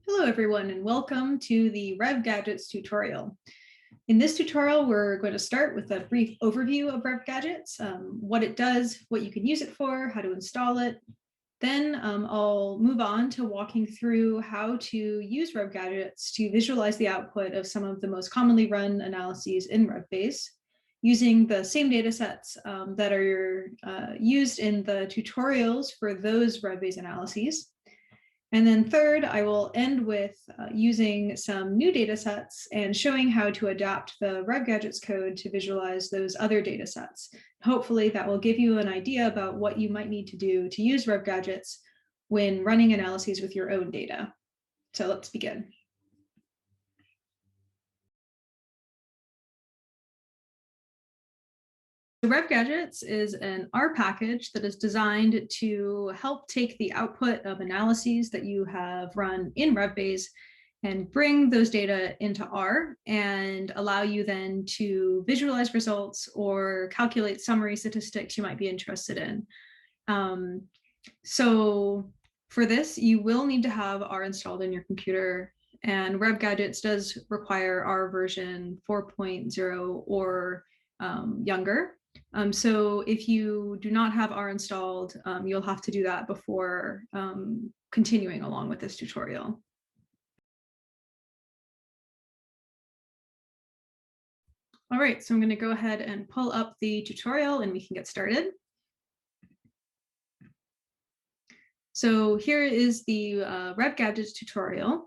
Hello everyone and welcome to the RevGadgets tutorial. In this tutorial, we're going to start with a brief overview of RevGadgets, what it does, what you can use it for, how to install it. Then I'll move on to walking through how to use RevGadgets to visualize the output of some of the most commonly run analyses in RevBase using the same datasets that are used in the tutorials for those RevBase analyses. And then third, I will end with using some new data sets and showing how to adapt the RevGadgets code to visualize those other data sets. Hopefully that will give you an idea about what you might need to do to use RevGadgets when running analyses with your own data. So let's begin. RevGadgets is an R package that is designed to help take the output of analyses that you have run in RevBase and bring those data into R and allow you then to visualize results or calculate summary statistics you might be interested in. So for this, you will need to have R installed in your computer, and RevGadgets does require R version 4.0 or younger. So if you do not have R installed, you'll have to do that before continuing along with this tutorial. All right, so I'm going to go ahead and pull up the tutorial and we can get started. So here is the RevGadgets tutorial.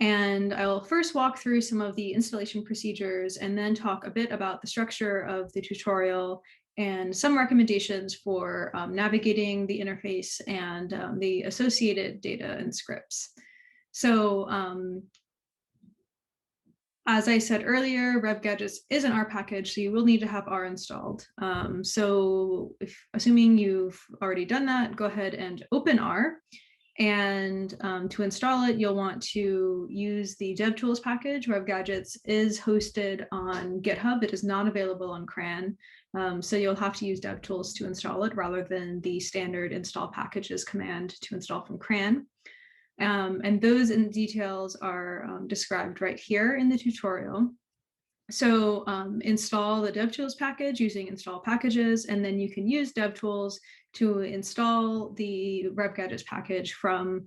And I'll first walk through some of the installation procedures and then talk a bit about the structure of the tutorial and some recommendations for navigating the interface and the associated data and scripts. So as I said earlier, RevGadgets is an R package, so you will need to have R installed. So assuming you've already done that, go ahead and open R. And to install it, you'll want to use the DevTools package. RevGadgets is hosted on GitHub. It is not available on CRAN. So you'll have to use DevTools to install it rather than the standard install packages command to install from CRAN. And those in details are described right here in the tutorial. So install the DevTools package using install packages, and then you can use DevTools to install the RevGadgets package from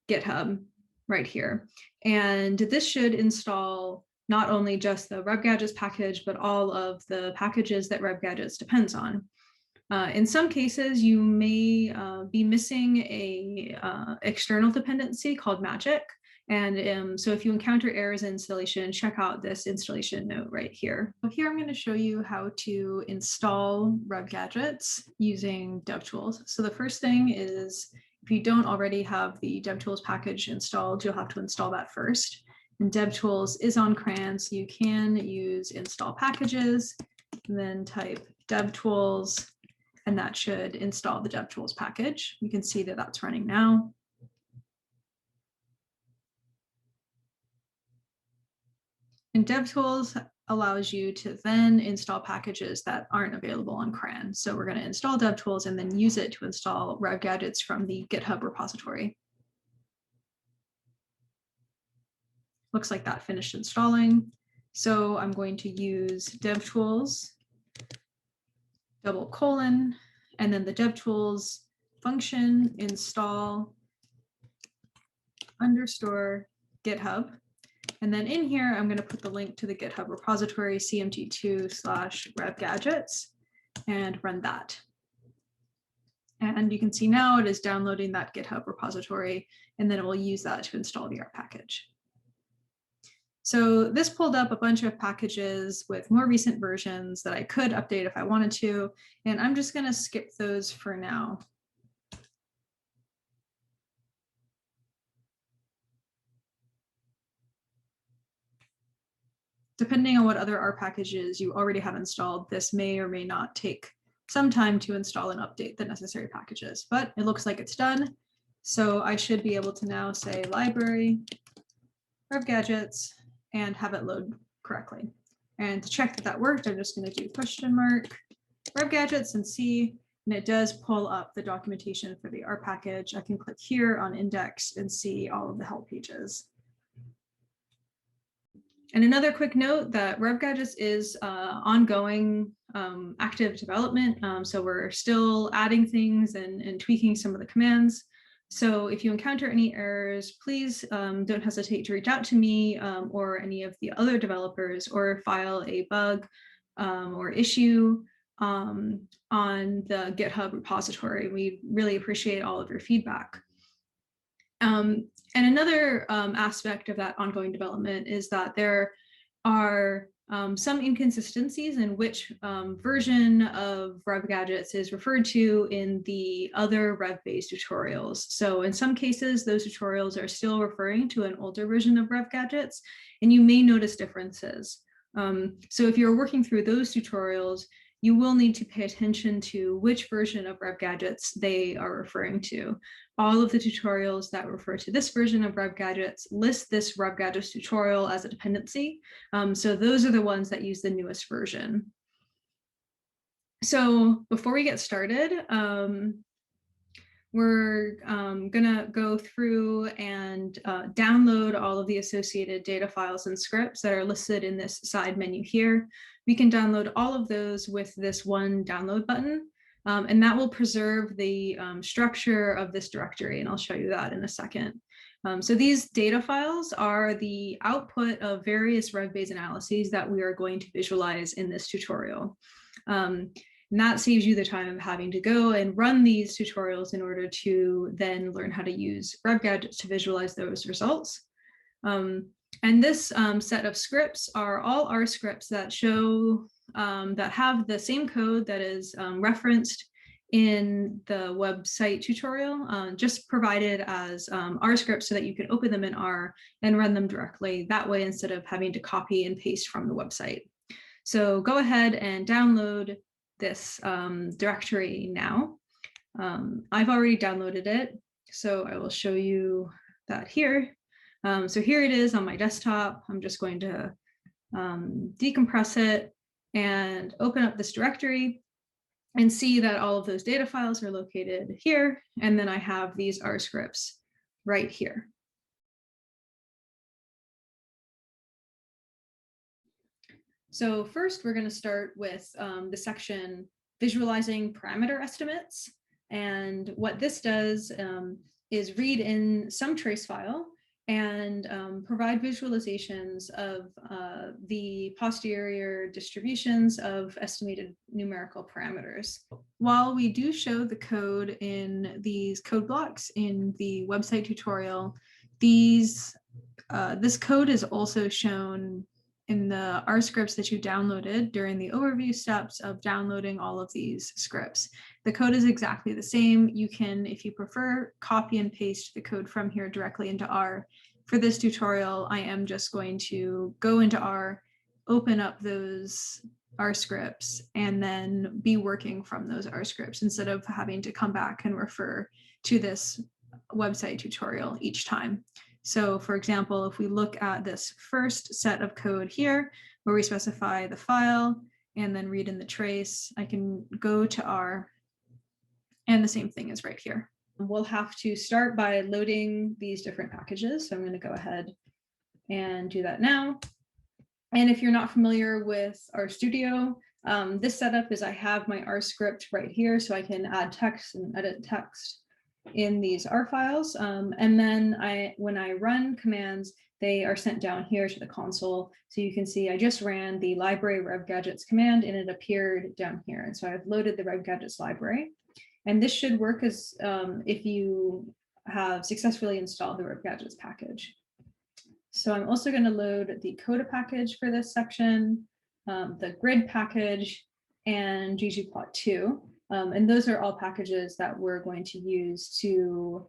GitHub right here. And this should install not only just the RevGadgets package, but all of the packages that RevGadgets depends on. In some cases, you may be missing a external dependency called magic. And so if you encounter errors in installation, check out this installation note right here. So here I'm going to show you how to install RevGadgets using DevTools. So the first thing is, if you don't already have the DevTools package installed, you'll have to install that first. And DevTools is on CRAN, so you can use install packages, and then type DevTools, and that should install the DevTools package. You can see that that's running now. And DevTools allows you to then install packages that aren't available on CRAN. So we're going to install DevTools and then use it to install RevGadgets from the GitHub repository. Looks like that finished installing. So I'm going to use DevTools :, and then the DevTools function install _GitHub. And then in here, I'm going to put the link to the GitHub repository, cmt2/RevGadgets, and run that. And you can see now it is downloading that GitHub repository, and then it will use that to install the R package. So this pulled up a bunch of packages with more recent versions that I could update if I wanted to, and I'm just going to skip those for now. Depending on what other R packages you already have installed, this may or may not take some time to install and update the necessary packages, but it looks like it's done. So I should be able to now say library RevGadgets and have it load correctly. And to check that that worked, I'm just going to do ? RevGadgets and see And it does pull up the documentation for the R package. I can click here on index and see all of the help pages. And another quick note that RevGadgets is ongoing active development. So we're still adding things and tweaking some of the commands. So if you encounter any errors, please don't hesitate to reach out to me or any of the other developers, or file a bug or issue on the GitHub repository. We really appreciate all of your feedback. And another aspect of that ongoing development is that there are some inconsistencies in which version of RevGadgets is referred to in the other Rev-based tutorials. So in some cases, those tutorials are still referring to an older version of RevGadgets, and you may notice differences. So if you're working through those tutorials, you will need to pay attention to which version of RevGadgets they are referring to. All of the tutorials that refer to this version of RevGadgets list this RevGadgets tutorial as a dependency. So those are the ones that use the newest version. So before we get started, we're gonna go through and download all of the associated data files and scripts that are listed in this side menu here. We can download all of those with this one download button, and that will preserve the structure of this directory, and I'll show you that in a second. So these data files are the output of various Rev-based analyses that we are going to visualize in this tutorial. And that saves you the time of having to go and run these tutorials in order to then learn how to use RevGadgets to visualize those results. And this set of scripts are all R scripts that show, that have the same code that is referenced in the website tutorial, just provided as R scripts so that you can open them in R and run them directly that way, instead of having to copy and paste from the website. So go ahead and download this directory now. I've already downloaded it, so I will show you that here. So here it is on my desktop. I'm just going to decompress it and open up this directory and see that all of those data files are located here. And then I have these R scripts right here. So first, we're going to start with the section visualizing parameter estimates. And what this does is read in some trace file and provide visualizations of the posterior distributions of estimated numerical parameters. While we do show the code in these code blocks in the website tutorial, this code is also shown in the R scripts that you downloaded during the overview steps of downloading all of these scripts. The code is exactly the same. You can, if you prefer, copy and paste the code from here directly into R. For this tutorial, I am just going to go into R, open up those R scripts, and then be working from those R scripts instead of having to come back and refer to this website tutorial each time. So for example, if we look at this first set of code here, where we specify the file and then read in the trace, I can go to R, and the same thing is right here. We'll have to start by loading these different packages. So I'm going to go ahead and do that now. And if you're not familiar with RStudio, this setup is I have my R script right here, so I can add text and edit text in these R files. And then when I run commands, they are sent down here to the console. So you can see I just ran the library RevGadgets command and it appeared down here. And so I've loaded the RevGadgets library. And this should work as if you have successfully installed the RevGadgets package. So I'm also going to load the Coda package for this section, the grid package, and ggplot2. And those are all packages that we're going to use to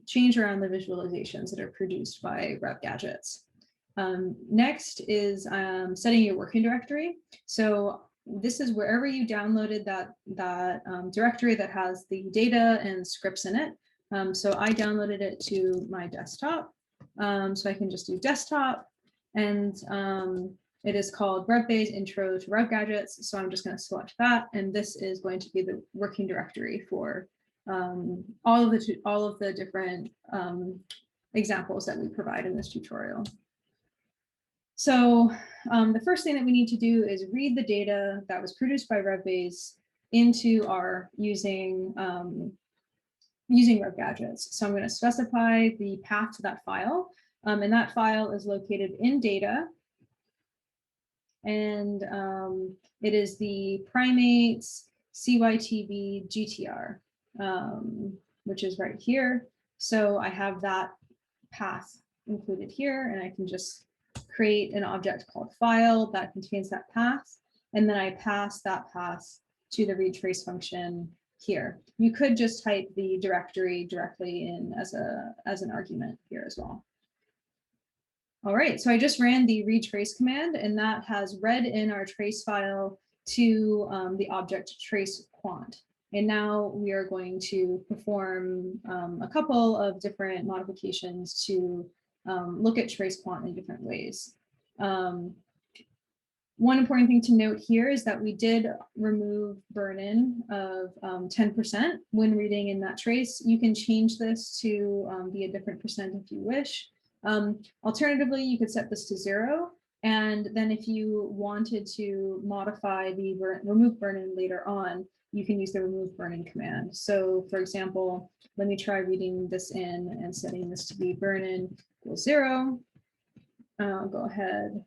change around the visualizations that are produced by RevGadgets. Next is setting your working directory. So this is wherever you downloaded that directory that has the data and scripts in it. So I downloaded it to my desktop. So I can just do desktop, and It is called RevBay's Intro to RevGadgets. So I'm just going to select that. And this is going to be the working directory for all of the different examples that we provide in this tutorial. So the first thing that we need to do is read the data that was produced by RevBase into R using RevGadgets. So I'm going to specify the path to that file, and that file is located in data. And it is the primates CYTV GTR, which is right here. So I have that path included here, and I can just create an object called file that contains that path. And then I pass that path to the read trace function here. You could just type the directory directly in as an argument here as well. All right, so I just ran the read trace command, and that has read in our trace file to the object trace quant. And now we are going to perform a couple of different modifications to look at trace quant in different ways. One important thing to note here is that we did remove burn-in of 10% when reading in that trace. You can change this to be a different percent if you wish. Alternatively, you could set this to 0. And then if you wanted to modify the remove burn-in later on, you can use the remove burn-in command. So for example, let me try reading this in and setting this to be burn-in equals 0. I'll go ahead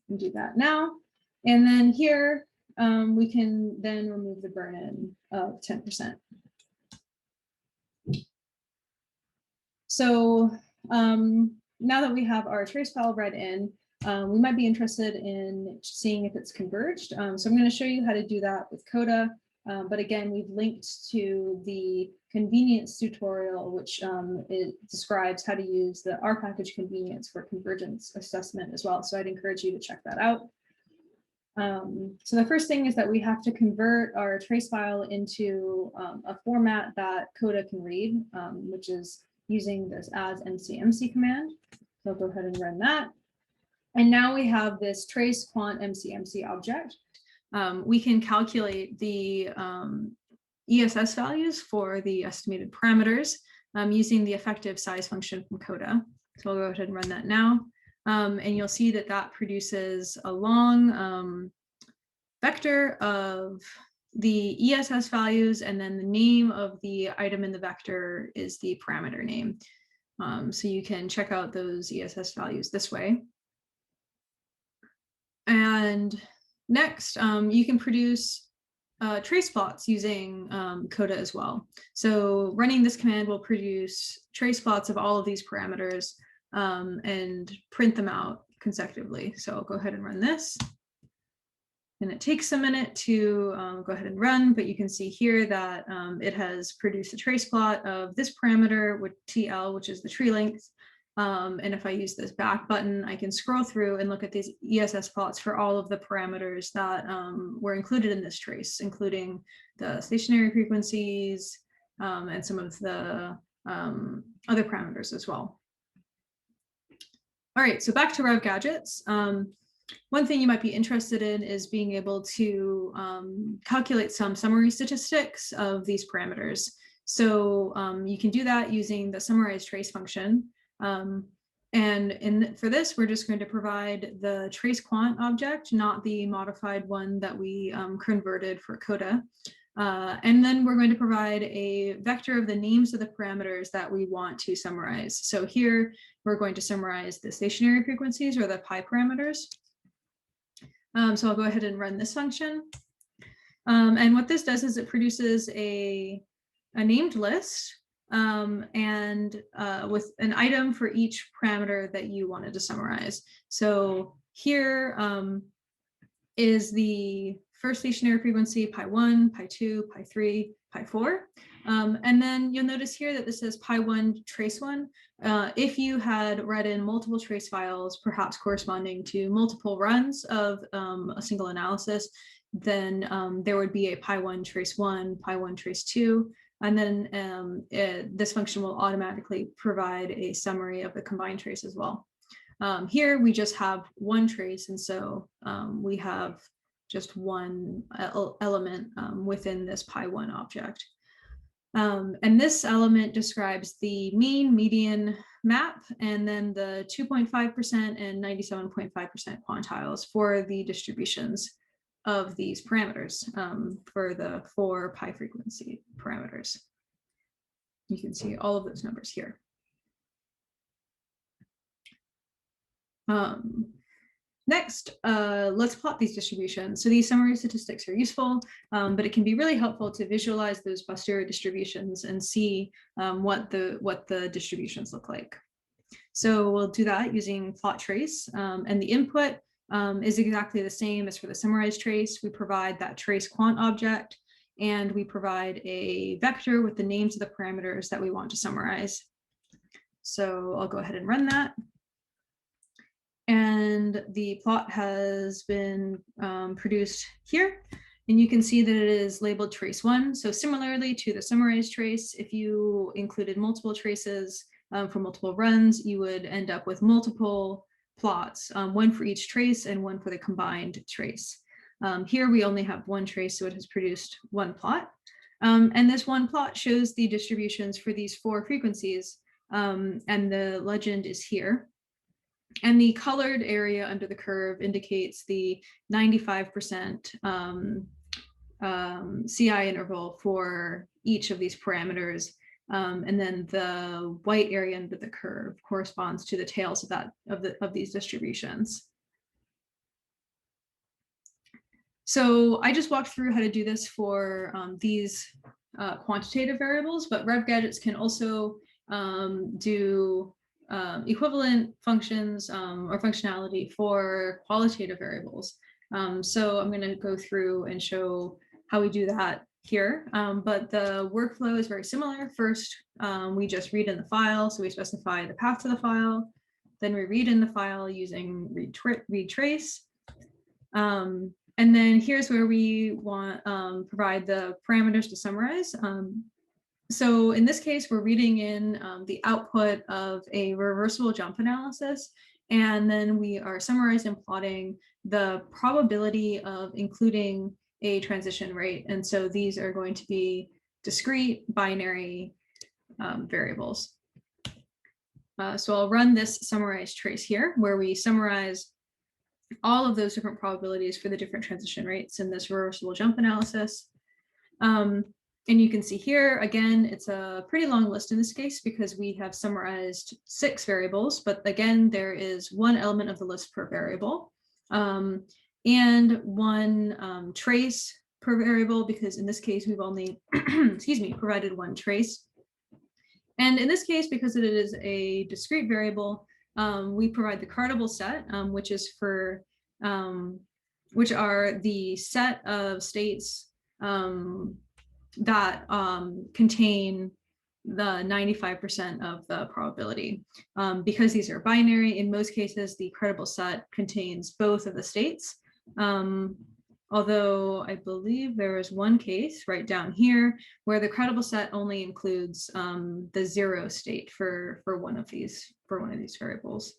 and do that now. And then here, we can then remove the burn-in of 10%. So now that we have our trace file read in, we might be interested in seeing if it's converged. So I'm going to show you how to do that with Coda. But again, we've linked to the convenience tutorial, which it describes how to use the R package convenience for convergence assessment as well. So I'd encourage you to check that out. So the first thing is that we have to convert our trace file into a format that Coda can read, which is using this as MCMC command. So I'll go ahead and run that. And now we have this trace quant MCMC object. We can calculate the ESS values for the estimated parameters using the effective size function from Coda. So I'll go ahead and run that now. And you'll see that that produces a long vector of the ESS values, and then the name of the item in the vector is the parameter name. So you can check out those ESS values this way. And next, you can produce trace plots using Coda as well. So running this command will produce trace plots of all of these parameters and print them out consecutively. So I'll go ahead and run this. And it takes a minute to go ahead and run, but you can see here that it has produced a trace plot of this parameter with TL, which is the tree length. And if I use this back button, I can scroll through and look at these ESS plots for all of the parameters that were included in this trace, including the stationary frequencies and some of the other parameters as well. All right, so back to RevGadgets. One thing you might be interested in is being able to calculate some summary statistics of these parameters. So you can do that using the summarize trace function. And for this, we're just going to provide the trace quant object, not the modified one that we converted for Coda. And then we're going to provide a vector of the names of the parameters that we want to summarize. So here, we're going to summarize the stationary frequencies or the pi parameters. So I'll go ahead and run this function. And what this does is it produces a named list and with an item for each parameter that you wanted to summarize. So here is the first stationary frequency, pi 1, pi 2, pi 3, pi 4. And then you'll notice here that this says pi 1 trace 1. If you had read in multiple trace files, perhaps corresponding to multiple runs of a single analysis, then there would be a pi 1 trace 1, pi 1 trace 2, and then this function will automatically provide a summary of the combined trace as well. Here we just have one trace, and so we have just one element within this pi1 object. And this element describes the mean, median, map, and then the 2.5% and 97.5% quantiles for the distributions of these parameters for the 4 pi frequency parameters. You can see all of those numbers here. Next, let's plot these distributions. So these summary statistics are useful, but it can be really helpful to visualize those posterior distributions and see what the distributions look like. So we'll do that using plot trace, and the input is exactly the same as for the summarized trace. We provide that trace quant object, and we provide a vector with the names of the parameters that we want to summarize. So I'll go ahead and run that. And the plot has been produced here. And you can see that it is labeled trace 1. So similarly to the summarized trace, if you included multiple traces for multiple runs, you would end up with multiple plots, one for each trace and one for the combined trace. Here we only have one trace, so it has produced one plot. And this one plot shows the distributions for these 4 frequencies, and the legend is here. And the colored area under the curve indicates the 95% CI interval for each of these parameters. And then the white area under the curve corresponds to the tails of these distributions. So I just walked through how to do this for these quantitative variables, but RevGadgets can also do equivalent functions or functionality for qualitative variables. So I'm going to go through and show how we do that here, but the workflow is very similar. First, we just read in the file, so we specify the path to the file, then we read in the file using read trace, and then here's where we want provide the parameters to summarize. So in this case, we're reading in the output of a reversible jump analysis, and then we are summarizing and plotting the probability of including a transition rate. And so these are going to be discrete binary variables. So I'll run this summarized trace here, where we summarize all of those different probabilities for the different transition rates in this reversible jump analysis. And you can see here, again, it's a pretty long list in this case because we have summarized 6 variables, but again, there is one element of the list per variable, and one trace per variable, because in this case, we've only, excuse me, provided one trace. And in this case, because it is a discrete variable, we provide the cardable set, which is for, which are the set of states that contain the 95% of the probability. Because these are binary, in most cases, the credible set contains both of the states. Although I believe there is one case right down here where the credible set only includes the 0 state for one of these variables.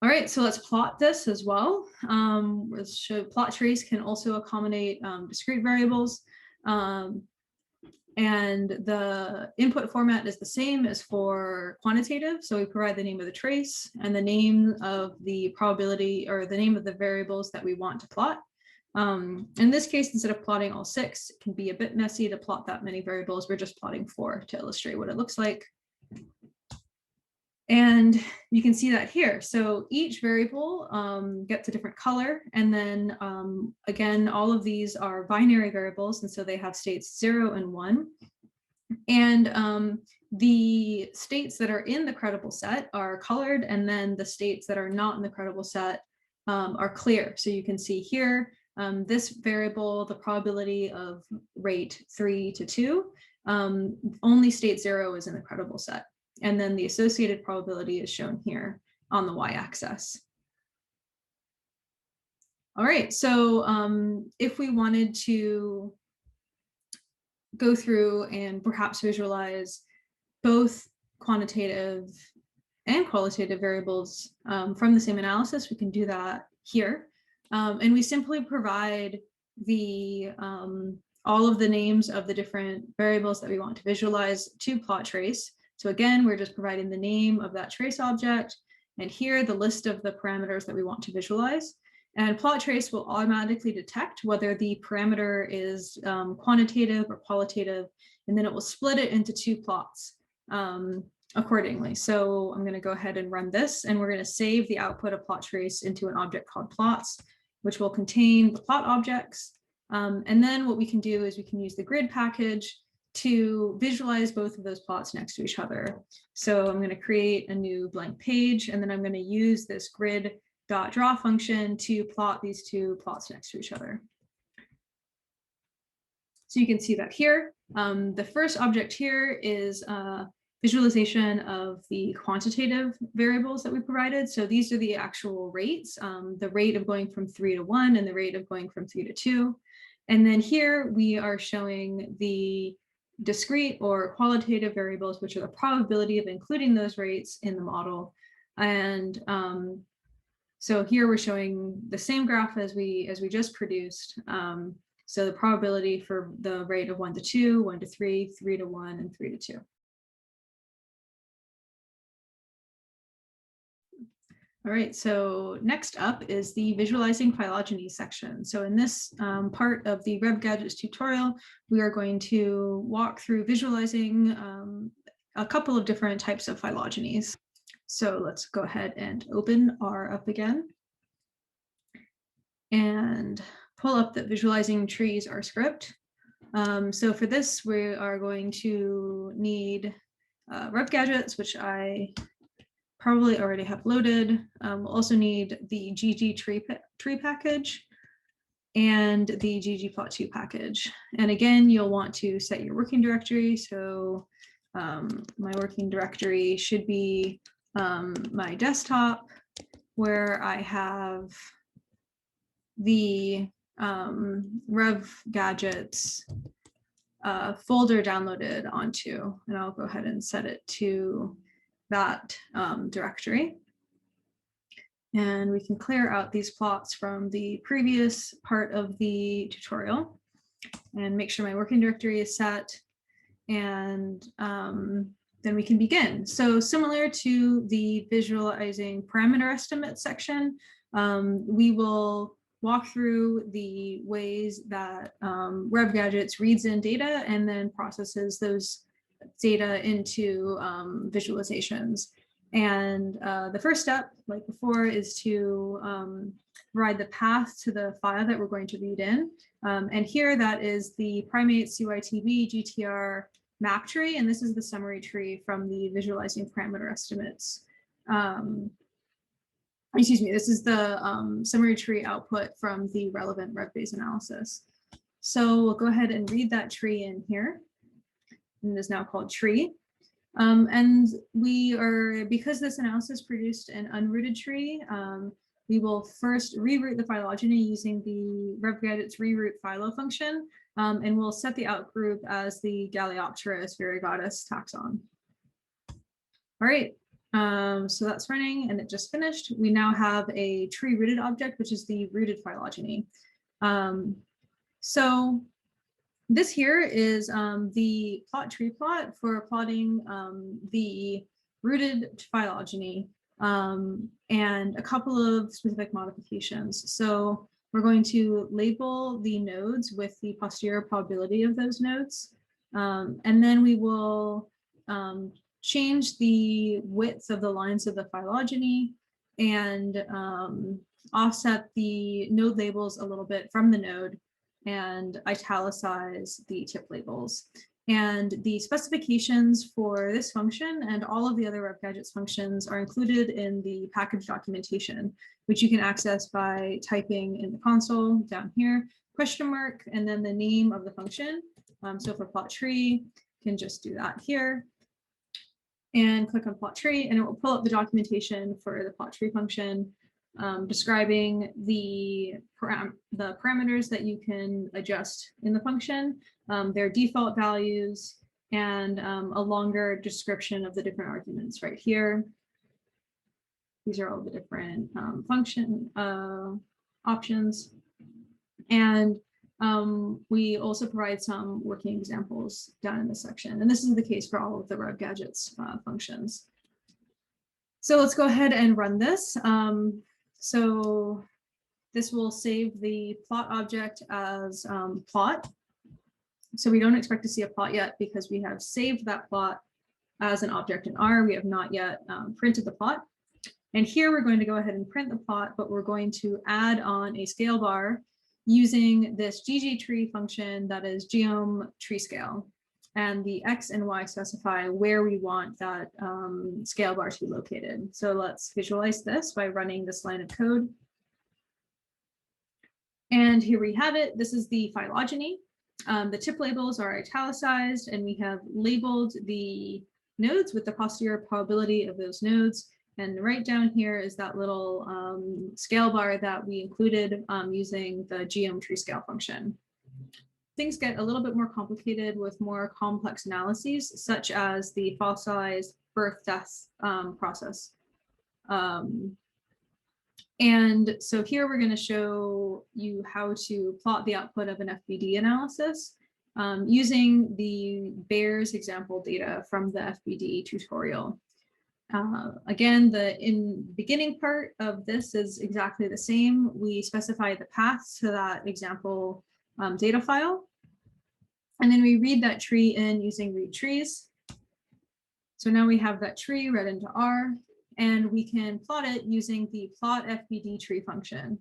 All right, so let's plot this as well. Let's show plot trace can also accommodate discrete variables. And the input format is the same as for quantitative. So we provide the name of the trace and the name of the probability, or the name of the variables that we want to plot. In this case, instead of plotting all 6, it can be a bit messy to plot that many variables. We're just plotting 4 to illustrate what it looks like. And you can see that here. So each variable gets a different color. And then again, all of these are binary variables. And so they have states 0 and 1. And the states that are in the credible set are colored. And then the states that are not in the credible set are clear. So you can see here, this variable, the probability of rate 3 to 2, only state 0 is in the credible set. And then the associated probability is shown here on the y-axis. All right, so if we wanted to go through and perhaps visualize both quantitative and qualitative variables from the same analysis, we can do that here. And we simply provide the all of the names of the different variables that we want to visualize to plot trace. So again, we're just providing the name of that trace object, and here the list of the parameters that we want to visualize. And plot trace will automatically detect whether the parameter is quantitative or qualitative, and then it will split it into two plots accordingly. So I'm going to go ahead and run this, and we're going to save the output of plot trace into an object called plots, which will contain the plot objects. And then what we can do is we can use the grid package to visualize both of those plots next to each other. So I'm going to create a new blank page, and then I'm going to use this grid.draw function to plot these two plots next to each other. So you can see that here. The first object here is visualization of the quantitative variables that we provided. So these are the actual rates, the rate of going from 3 to 1 and the rate of going from 3 to 2. And then here we are showing the discrete or qualitative variables, which are the probability of including those rates in the model. And so here we're showing the same graph as we just produced. So the probability for the rate of 1 to 2, 1 to 3, 3 to 1, and 3 to 2. All right, so next up is the visualizing phylogeny section. So in this part of the RevGadgets tutorial, we are going to walk through visualizing a couple of different types of phylogenies. So let's go ahead and open R up again and pull up the visualizing trees R script. So for this, we are going to need RevGadgets, which I probably already have loaded. We'll also need the GG tree package and the ggplot2 package. And again, you'll want to set your working directory. So my working directory should be my desktop, where I have the RevGadgets folder downloaded onto, and I'll go ahead and set it to that directory. And we can clear out these plots from the previous part of the tutorial and make sure my working directory is set. And then we can begin. So similar to the visualizing parameter estimate section, we will walk through the ways that RevGadgets reads in data and then processes those data into visualizations. And the first step, like before, is to provide the path to the file that we're going to read in. And here that is the primate CYTB GTR map tree, and this is the summary tree from the visualizing parameter estimates. Excuse me, this is the summary tree output from the relevant RevBase analysis. So we'll go ahead and read that tree in here. And it is now called tree. And we are, because this analysis produced an unrooted tree, we will first reroute the phylogeny using the RevGadgets reroute phyllo function, and we'll set the outgroup as the Galeopteris variegatus taxon. All right, so that's running and it just finished. We now have a tree rooted object, which is the rooted phylogeny. So this here is the plot tree plot for plotting the rooted phylogeny and a couple of specific modifications. So we're going to label the nodes with the posterior probability of those nodes. And then we will change the width of the lines of the phylogeny and offset the node labels a little bit from the node and italicize the tip labels. And the specifications for this function and all of the other RevGadgets functions are included in the package documentation, which you can access by typing in the console down here, question mark, and then the name of the function. So for plot tree, you can just do that here and click on plot tree, and it will pull up the documentation for the plot tree function, describing the parameters that you can adjust in the function, their default values, and a longer description of the different arguments right here. These are all the different function options. And we also provide some working examples down in this section. And this is the case for all of the RevGadgets functions. So let's go ahead and run this. So this will save the plot object as plot. So we don't expect to see a plot yet because we have saved that plot as an object in R. We have not yet printed the plot. And here we're going to go ahead and print the plot, but we're going to add on a scale bar using this ggtree function that is geom tree scale. And the X and Y specify where we want that scale bar to be located. So let's visualize this by running this line of code. And here we have it. This is the phylogeny. The tip labels are italicized, and we have labeled the nodes with the posterior probability of those nodes. And right down here is that little scale bar that we included using the geom tree scale function. Things get a little bit more complicated with more complex analyses, such as the fossilized birth-death process. And so here we're going to show you how to plot the output of an FBD analysis using the bears example data from the FBD tutorial. Again, the beginning part of this is exactly the same. We specify the paths to that example data file. And then we read that tree in using read trees. So now we have that tree read into R, and we can plot it using the plot FBD tree function.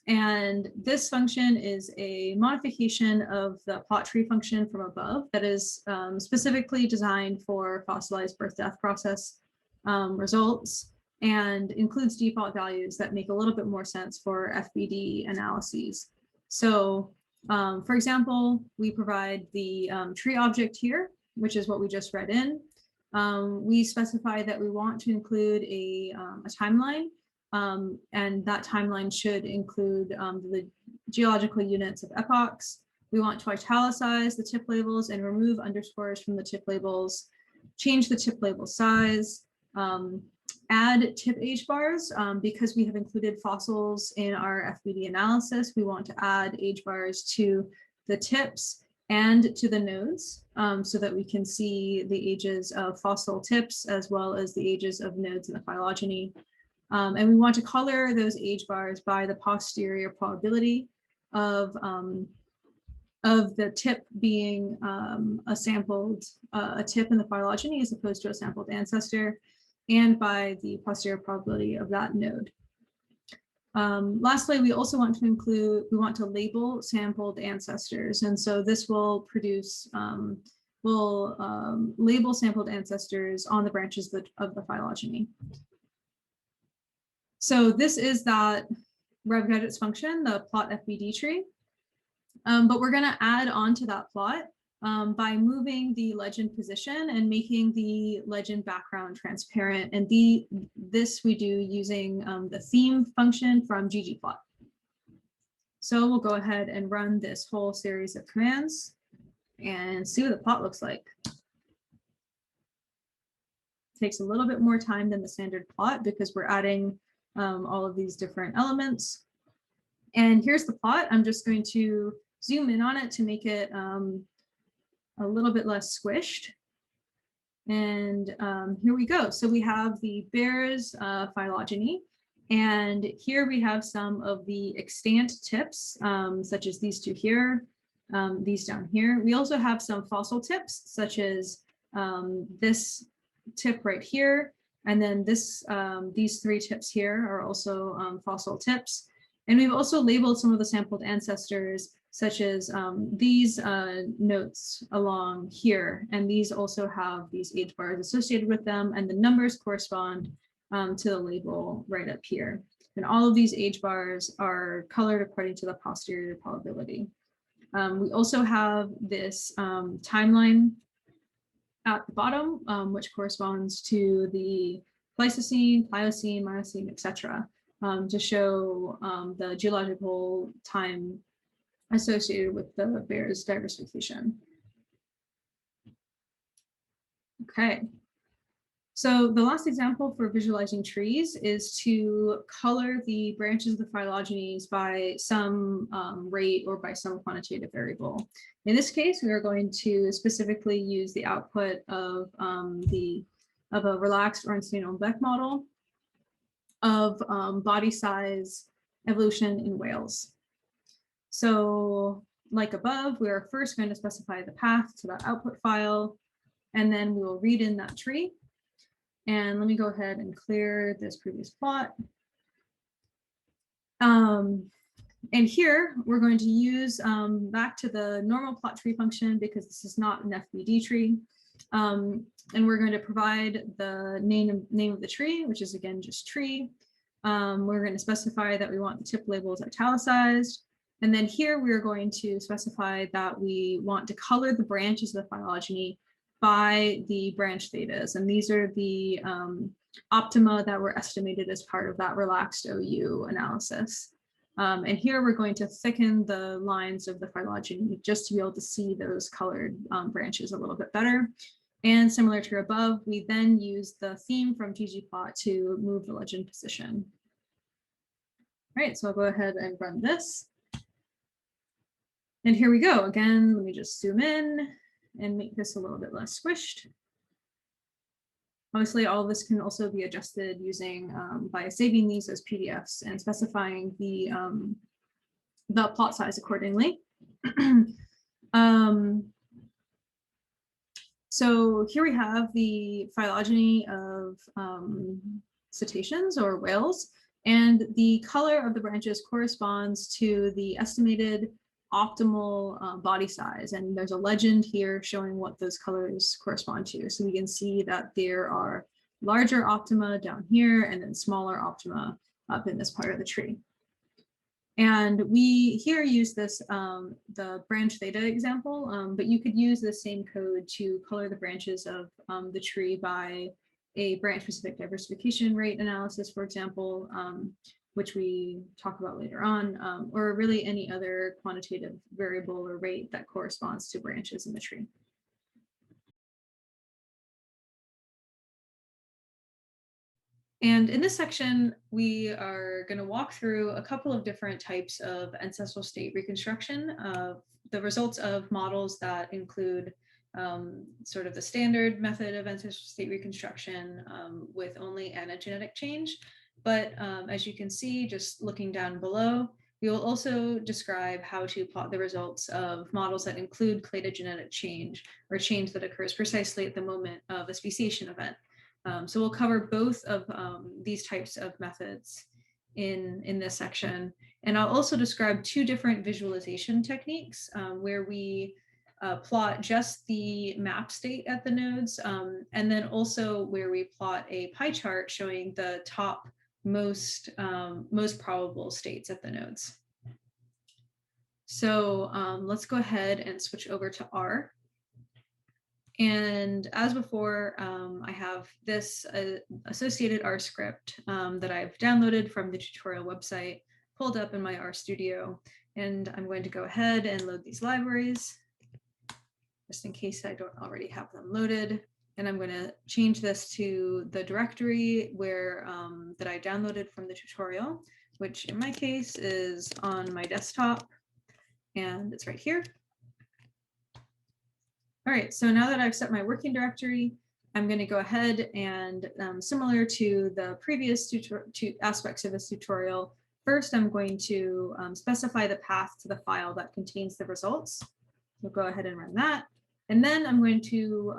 And this function is a modification of the plot tree function from above that is specifically designed for fossilized birth-death process results, and includes default values that make a little bit more sense for FBD analyses. So for example, we provide the tree object here, which is what we just read in. We specify that we want to include a timeline, and that timeline should include the geological units of epochs. We want to italicize the tip labels and remove underscores from the tip labels, change the tip label size, add tip age bars. Because we have included fossils in our FBD analysis, we want to add age bars to the tips and to the nodes so that we can see the ages of fossil tips as well as the ages of nodes in the phylogeny. And we want to color those age bars by the posterior probability of the tip being a tip in the phylogeny as opposed to a sampled ancestor, and by the posterior probability of that node. Lastly, we also want to label sampled ancestors. And so this will produce, label sampled ancestors on the branches of the phylogeny. So this is that RevGadgets function, the plot FBD tree. But we're going to add on to that plot by moving the legend position and making the legend background transparent. And this we do using the theme function from ggplot. So we'll go ahead and run this whole series of commands and see what the plot looks like. It takes a little bit more time than the standard plot because we're adding all of these different elements. And here's the plot. I'm just going to zoom in on it to make it a little bit less squished. And here we go. So we have the bears phylogeny. And here we have some of the extant tips, such as these two here, these down here. We also have some fossil tips, such as this tip right here. And then these three tips here are also fossil tips. And we've also labeled some of the sampled ancestors, such as these notes along here. And these also have these age bars associated with them, and the numbers correspond to the label right up here. And all of these age bars are colored according to the posterior probability. We also have this timeline at the bottom, which corresponds to the Pleistocene, Pliocene, Miocene, etc., to show the geological time associated with the bear's diversification. Okay, So the last example for visualizing trees is to color the branches of the phylogenies by some rate or by some quantitative variable. In this case, we are going to specifically use the output of a relaxed Ornstein-Olmsbeck model of body size evolution in whales. So like above, we are first going to specify the path to that output file, and then we will read in that tree. And let me go ahead and clear this previous plot. And here we're going to use back to the normal plot tree function because this is not an FBD tree. And we're going to provide the name of the tree, which is again just tree. We're going to specify that we want the tip labels italicized. And then here we're going to specify that we want to color the branches of the phylogeny by the branch thetas. And these are the optima that were estimated as part of that relaxed OU analysis. And here we're going to thicken the lines of the phylogeny just to be able to see those colored branches a little bit better. And similar to above, we then use the theme from ggplot to move the legend position. All right, so I'll go ahead and run this. And here we go. Again, let me just zoom in and make this a little bit less squished. Obviously, all of this can also be adjusted using by saving these as PDFs and specifying the plot size accordingly. So here we have the phylogeny of cetaceans or whales, and the color of the branches corresponds to the estimated optimal body size. And there's a legend here showing what those colors correspond to. So we can see that there are larger optima down here and then smaller optima up in this part of the tree. And we here use this, the branch theta example, but you could use the same code to color the branches of the tree by a branch-specific diversification rate analysis, for example, which we talk about later on, or really any other quantitative variable or rate that corresponds to branches in the tree. And in this section, we are going to walk through a couple of different types of ancestral state reconstruction, the results of models that include sort of the standard method of ancestral state reconstruction with only anagenetic change. But as you can see, just looking down below, we will also describe how to plot the results of models that include cladogenetic change, or change that occurs precisely at the moment of a speciation event. So we'll cover both of these types of methods in this section. And I'll also describe two different visualization techniques where we plot just the map state at the nodes, and then also where we plot a pie chart showing the top most probable states at the nodes. So let's go ahead and switch over to R. And as before, I have this associated R script that I've downloaded from the tutorial website, pulled up in my R Studio, and I'm going to go ahead and load these libraries, just in case I don't already have them loaded. And I'm going to change this to the directory where that I downloaded from the tutorial, which in my case is on my desktop, and it's right here. All right, so now that I've set my working directory, I'm going to go ahead and similar to the previous two aspects of this tutorial, first I'm going to specify the path to the file that contains the results. We'll go ahead and run that. And then I'm going to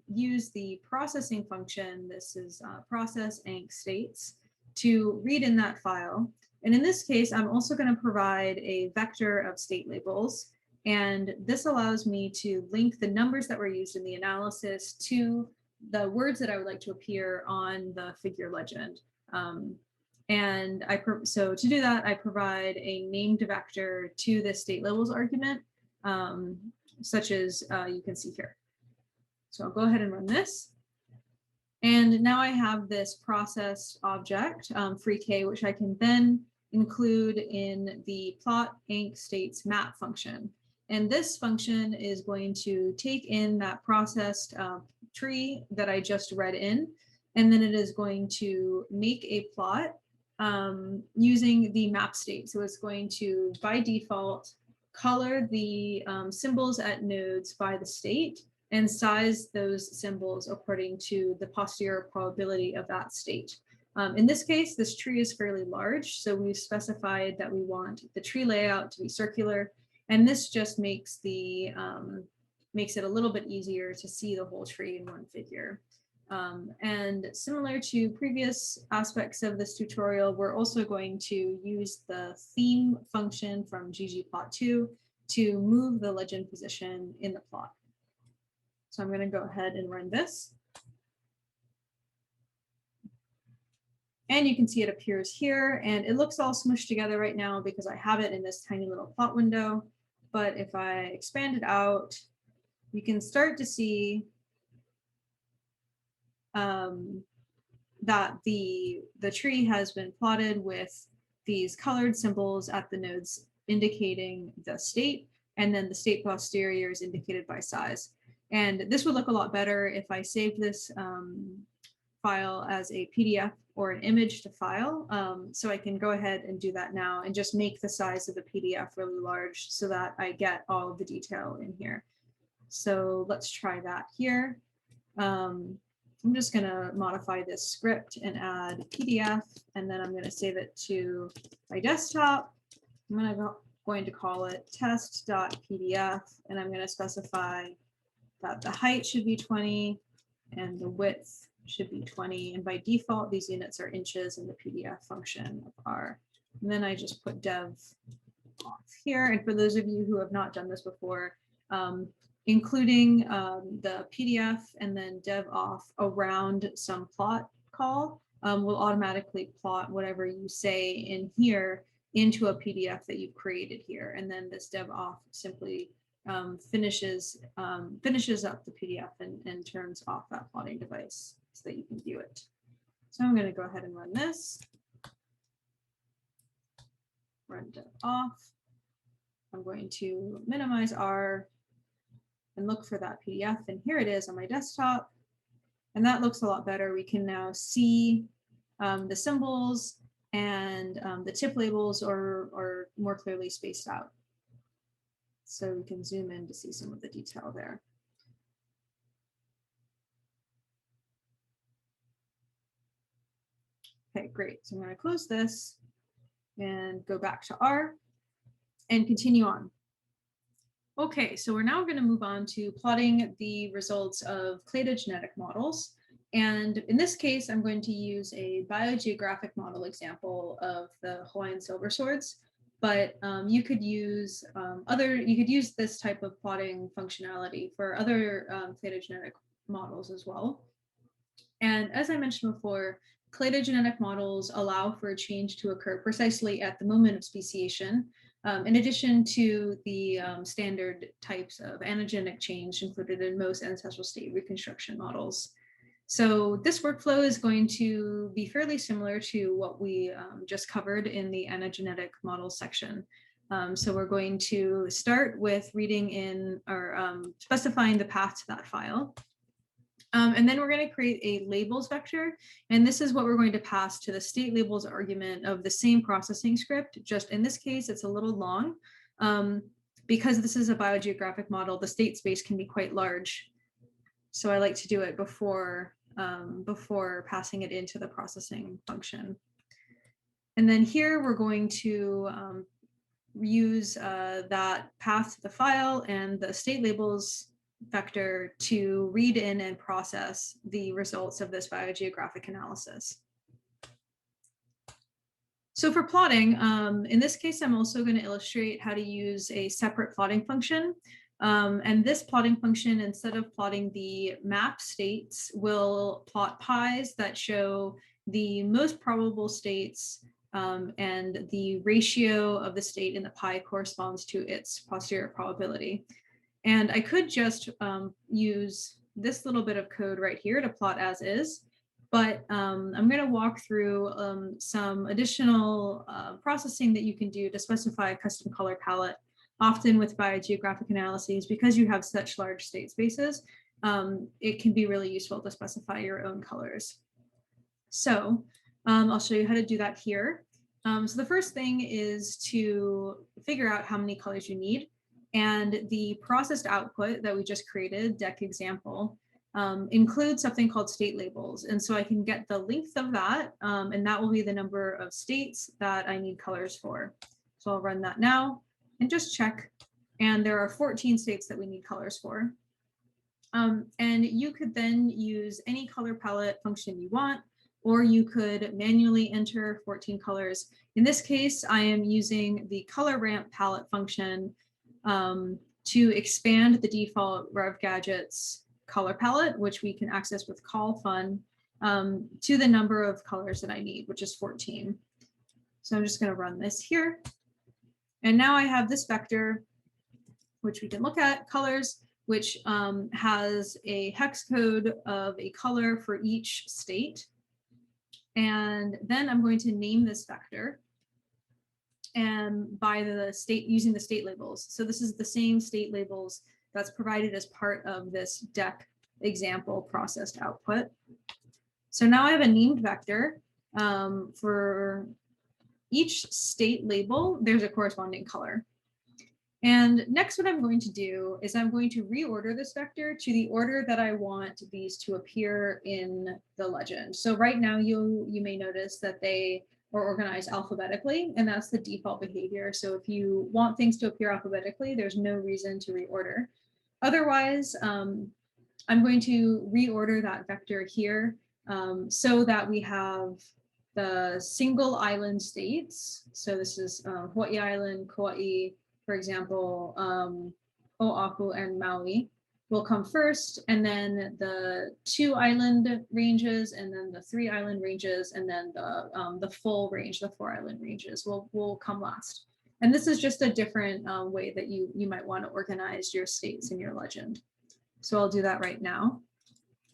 use the processing function, this is process Ancestral States, to read in that file. And in this case, I'm also going to provide a vector of state labels. And this allows me to link the numbers that were used in the analysis to the words that I would like to appear on the figure legend. So to do that, I provide a named vector to the state labels argument, such as you can see here. So I'll go ahead and run this. And now I have this processed object, free_k, which I can then include in the plot Ancestral States map function. And this function is going to take in that processed tree that I just read in, and then it is going to make a plot using the map state. So it's going to, by default, color the symbols at nodes by the state and size those symbols according to the posterior probability of that state. In this case, this tree is fairly large, so we've specified that we want the tree layout to be circular, and this just makes the makes it a little bit easier to see the whole tree in one figure. And similar to previous aspects of this tutorial, we're also going to use the theme function from ggplot2 to move the legend position in the plot. So I'm going to go ahead and run this. And you can see it appears here, and it looks all smushed together right now because I have it in this tiny little plot window. But if I expand it out, you can start to see that the tree has been plotted with these colored symbols at the nodes indicating the state, and then the state posterior is indicated by size. And this would look a lot better if I saved this file as a PDF or an image to file. So I can go ahead and do that now and just make the size of the PDF really large so that I get all of the detail in here. So let's try that here. I'm just going to modify this script and add PDF, and then I'm going to save it to my desktop. I'm going to call it test.pdf, and I'm going to specify that the height should be 20 and the width should be 20. And by default, these units are inches in the PDF function of R. And then I just put dev off here. And for those of you who have not done this before, including the PDF and then dev off around some plot call will automatically plot whatever you say in here into a PDF that you've created here. And then this dev off simply finishes up the PDF and turns off that plotting device so that you can view it. So I'm going to go ahead and run this. Run dev off. I'm going to minimize R and look for that PDF, and here it is on my desktop, and that looks a lot better. We can now see the symbols and the tip labels are more clearly spaced out. So we can zoom in to see some of the detail there. Okay, great. So I'm going to close this and go back to R and continue on. Okay, so we're now going to move on to plotting the results of cladogenetic models. And in this case, I'm going to use a biogeographic model example of the Hawaiian silver swords, but you could use this type of plotting functionality for other cladogenetic models as well. And as I mentioned before, cladogenetic models allow for a change to occur precisely at the moment of speciation, in addition to the standard types of anagenic change included in most ancestral state reconstruction models. So this workflow is going to be fairly similar to what we just covered in the anagenetic model section. So we're going to start with reading in or specifying the path to that file. And then we're going to create a labels vector. And this is what we're going to pass to the state labels argument of the same processing script. Just in this case, it's a little long. Because this is a biogeographic model, the state space can be quite large. So I like to do it before passing it into the processing function. And then here we're going to use that path to the file and the state labels vector to read in and process the results of this biogeographic analysis. So for plotting, in this case, I'm also going to illustrate how to use a separate plotting function. And this plotting function, instead of plotting the map states, will plot pies that show the most probable states, and the ratio of the state in the pie corresponds to its posterior probability. And I could just use this little bit of code right here to plot as is, but I'm going to walk through some additional processing that you can do to specify a custom color palette. Often with biogeographic analyses, because you have such large state spaces, it can be really useful to specify your own colors. So I'll show you how to do that here. So the first thing is to figure out how many colors you need. And the processed output that we just created, deck example, includes something called state labels. And so I can get the length of that, and that will be the number of states that I need colors for. So I'll run that now and just check. And there are 14 states that we need colors for. And you could then use any color palette function you want, or you could manually enter 14 colors. In this case, I am using the color ramp palette function to expand the default RevGadgets color palette, which we can access with call fun, to the number of colors that I need, which is 14. So I'm just going to run this here. And now I have this vector, which we can look at, colors, which has a hex code of a color for each state. And then I'm going to name this vector and by the state, using the state labels. So this is the same state labels that's provided as part of this deck example processed output. So now I have a named vector for each state label. There's a corresponding color. And next, what I'm going to do is I'm going to reorder this vector to the order that I want these to appear in the legend. So right now, you may notice that they are organized alphabetically, and that's the default behavior. So if you want things to appear alphabetically, there's no reason to reorder. Otherwise, I'm going to reorder that vector here so that we have the single island states. So this is Hawaii Island, Kauai, for example, Oahu and Maui will come first, and then the 2 island ranges, and then the 3 island ranges, and then the full range, the 4 island ranges will come last. And this is just a different way that you might want to organize your states in your legend. So I'll do that right now.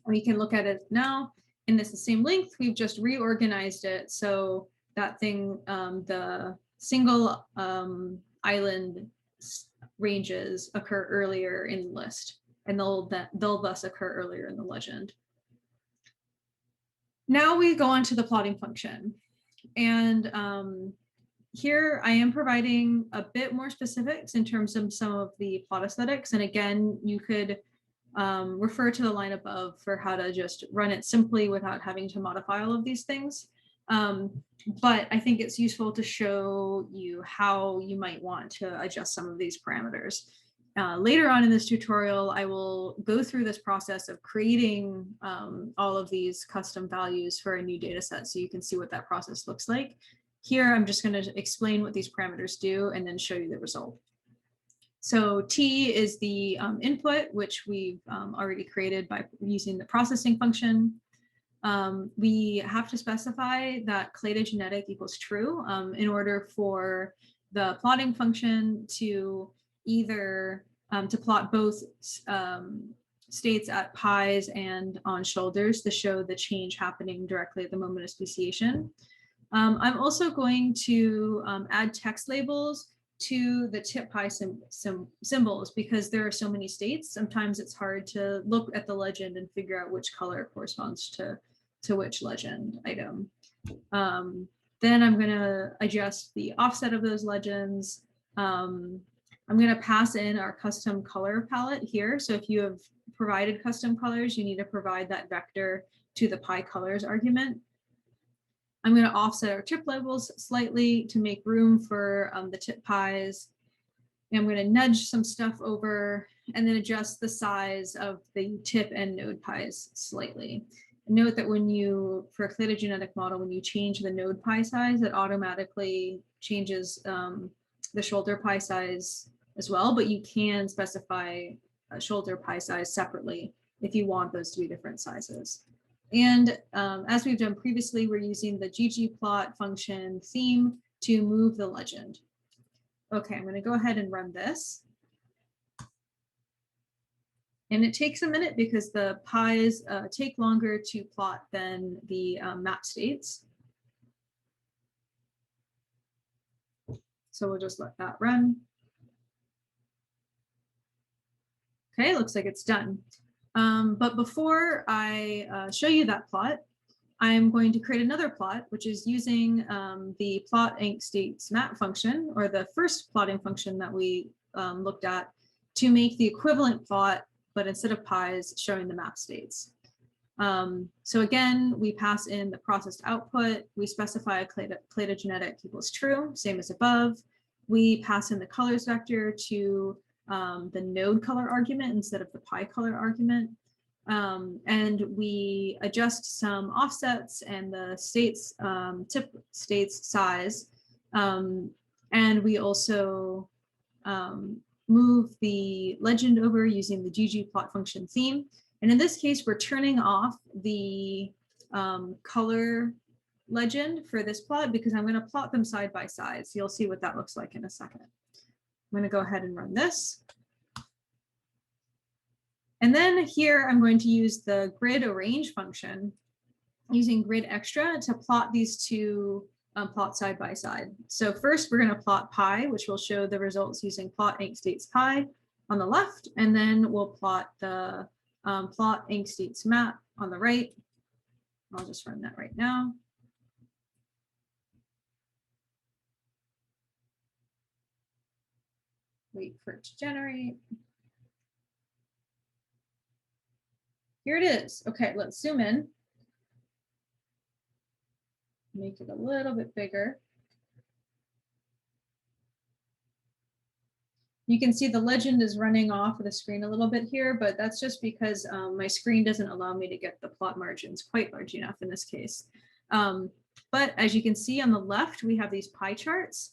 We can look at it now. And it's the same length, we've just reorganized it so that thing, the single island ranges occur earlier in the list, and they'll thus occur earlier in the legend. Now we go on to the plotting function. And here I am providing a bit more specifics in terms of some of the plot aesthetics. And again, you could refer to the line above for how to just run it simply without having to modify all of these things. But I think it's useful to show you how you might want to adjust some of these parameters. Later on in this tutorial, I will go through this process of creating all of these custom values for a new data set so you can see what that process looks like. Here, I'm just going to explain what these parameters do and then show you the result. So T is the input, which we've already created by using the processing function. We have to specify that cladogenetic equals true in order for the plotting function to either to plot both states at pies and on shoulders to show the change happening directly at the moment of speciation. I'm also going to add text labels to the tip pi symbols because there are so many states. Sometimes it's hard to look at the legend and figure out which color corresponds to which legend item. Then I'm going to adjust the offset of those legends. I'm going to pass in our custom color palette here. So if you have provided custom colors, you need to provide that vector to the pi colors argument. I'm going to offset our tip labels slightly to make room for the tip pies. And I'm going to nudge some stuff over and then adjust the size of the tip and node pies slightly. Note that when you, for a cladogenetic model, when you change the node pi size, it automatically changes the shoulder pi size as well, but you can specify a shoulder pi size separately if you want those to be different sizes. And as we've done previously, we're using the ggplot function theme to move the legend. Okay, I'm going to go ahead and run this. And it takes a minute because the pies take longer to plot than the map states. So we'll just let that run. Okay, looks like it's done. But before I show you that plot, I'm going to create another plot, which is using the plot inc states map function, or the first plotting function that we looked at, to make the equivalent plot, but instead of pies, showing the map states. So again, we pass in the processed output. We specify cladogenetic equals true, same as above. We pass in the colors vector to the node color argument instead of the pie color argument. And we adjust some offsets and the states, tip states size. And we also move the legend over using the ggplot function theme. And in this case, we're turning off the color legend for this plot because I'm going to plot them side by side. So you'll see what that looks like in a second. I'm going to go ahead and run this. And then here I'm going to use the grid arrange function using grid extra to plot these two plots side by side. So first we're going to plot pi, which will show the results using plot inc states pi on the left, and then we'll plot the plot inc states map on the right. I'll just run that right now. Wait for it to generate. Here it is. Okay, let's zoom in. Make it a little bit bigger. You can see the legend is running off of the screen a little bit here, but that's just because my screen doesn't allow me to get the plot margins quite large enough in this case. But as you can see on the left, we have these pie charts.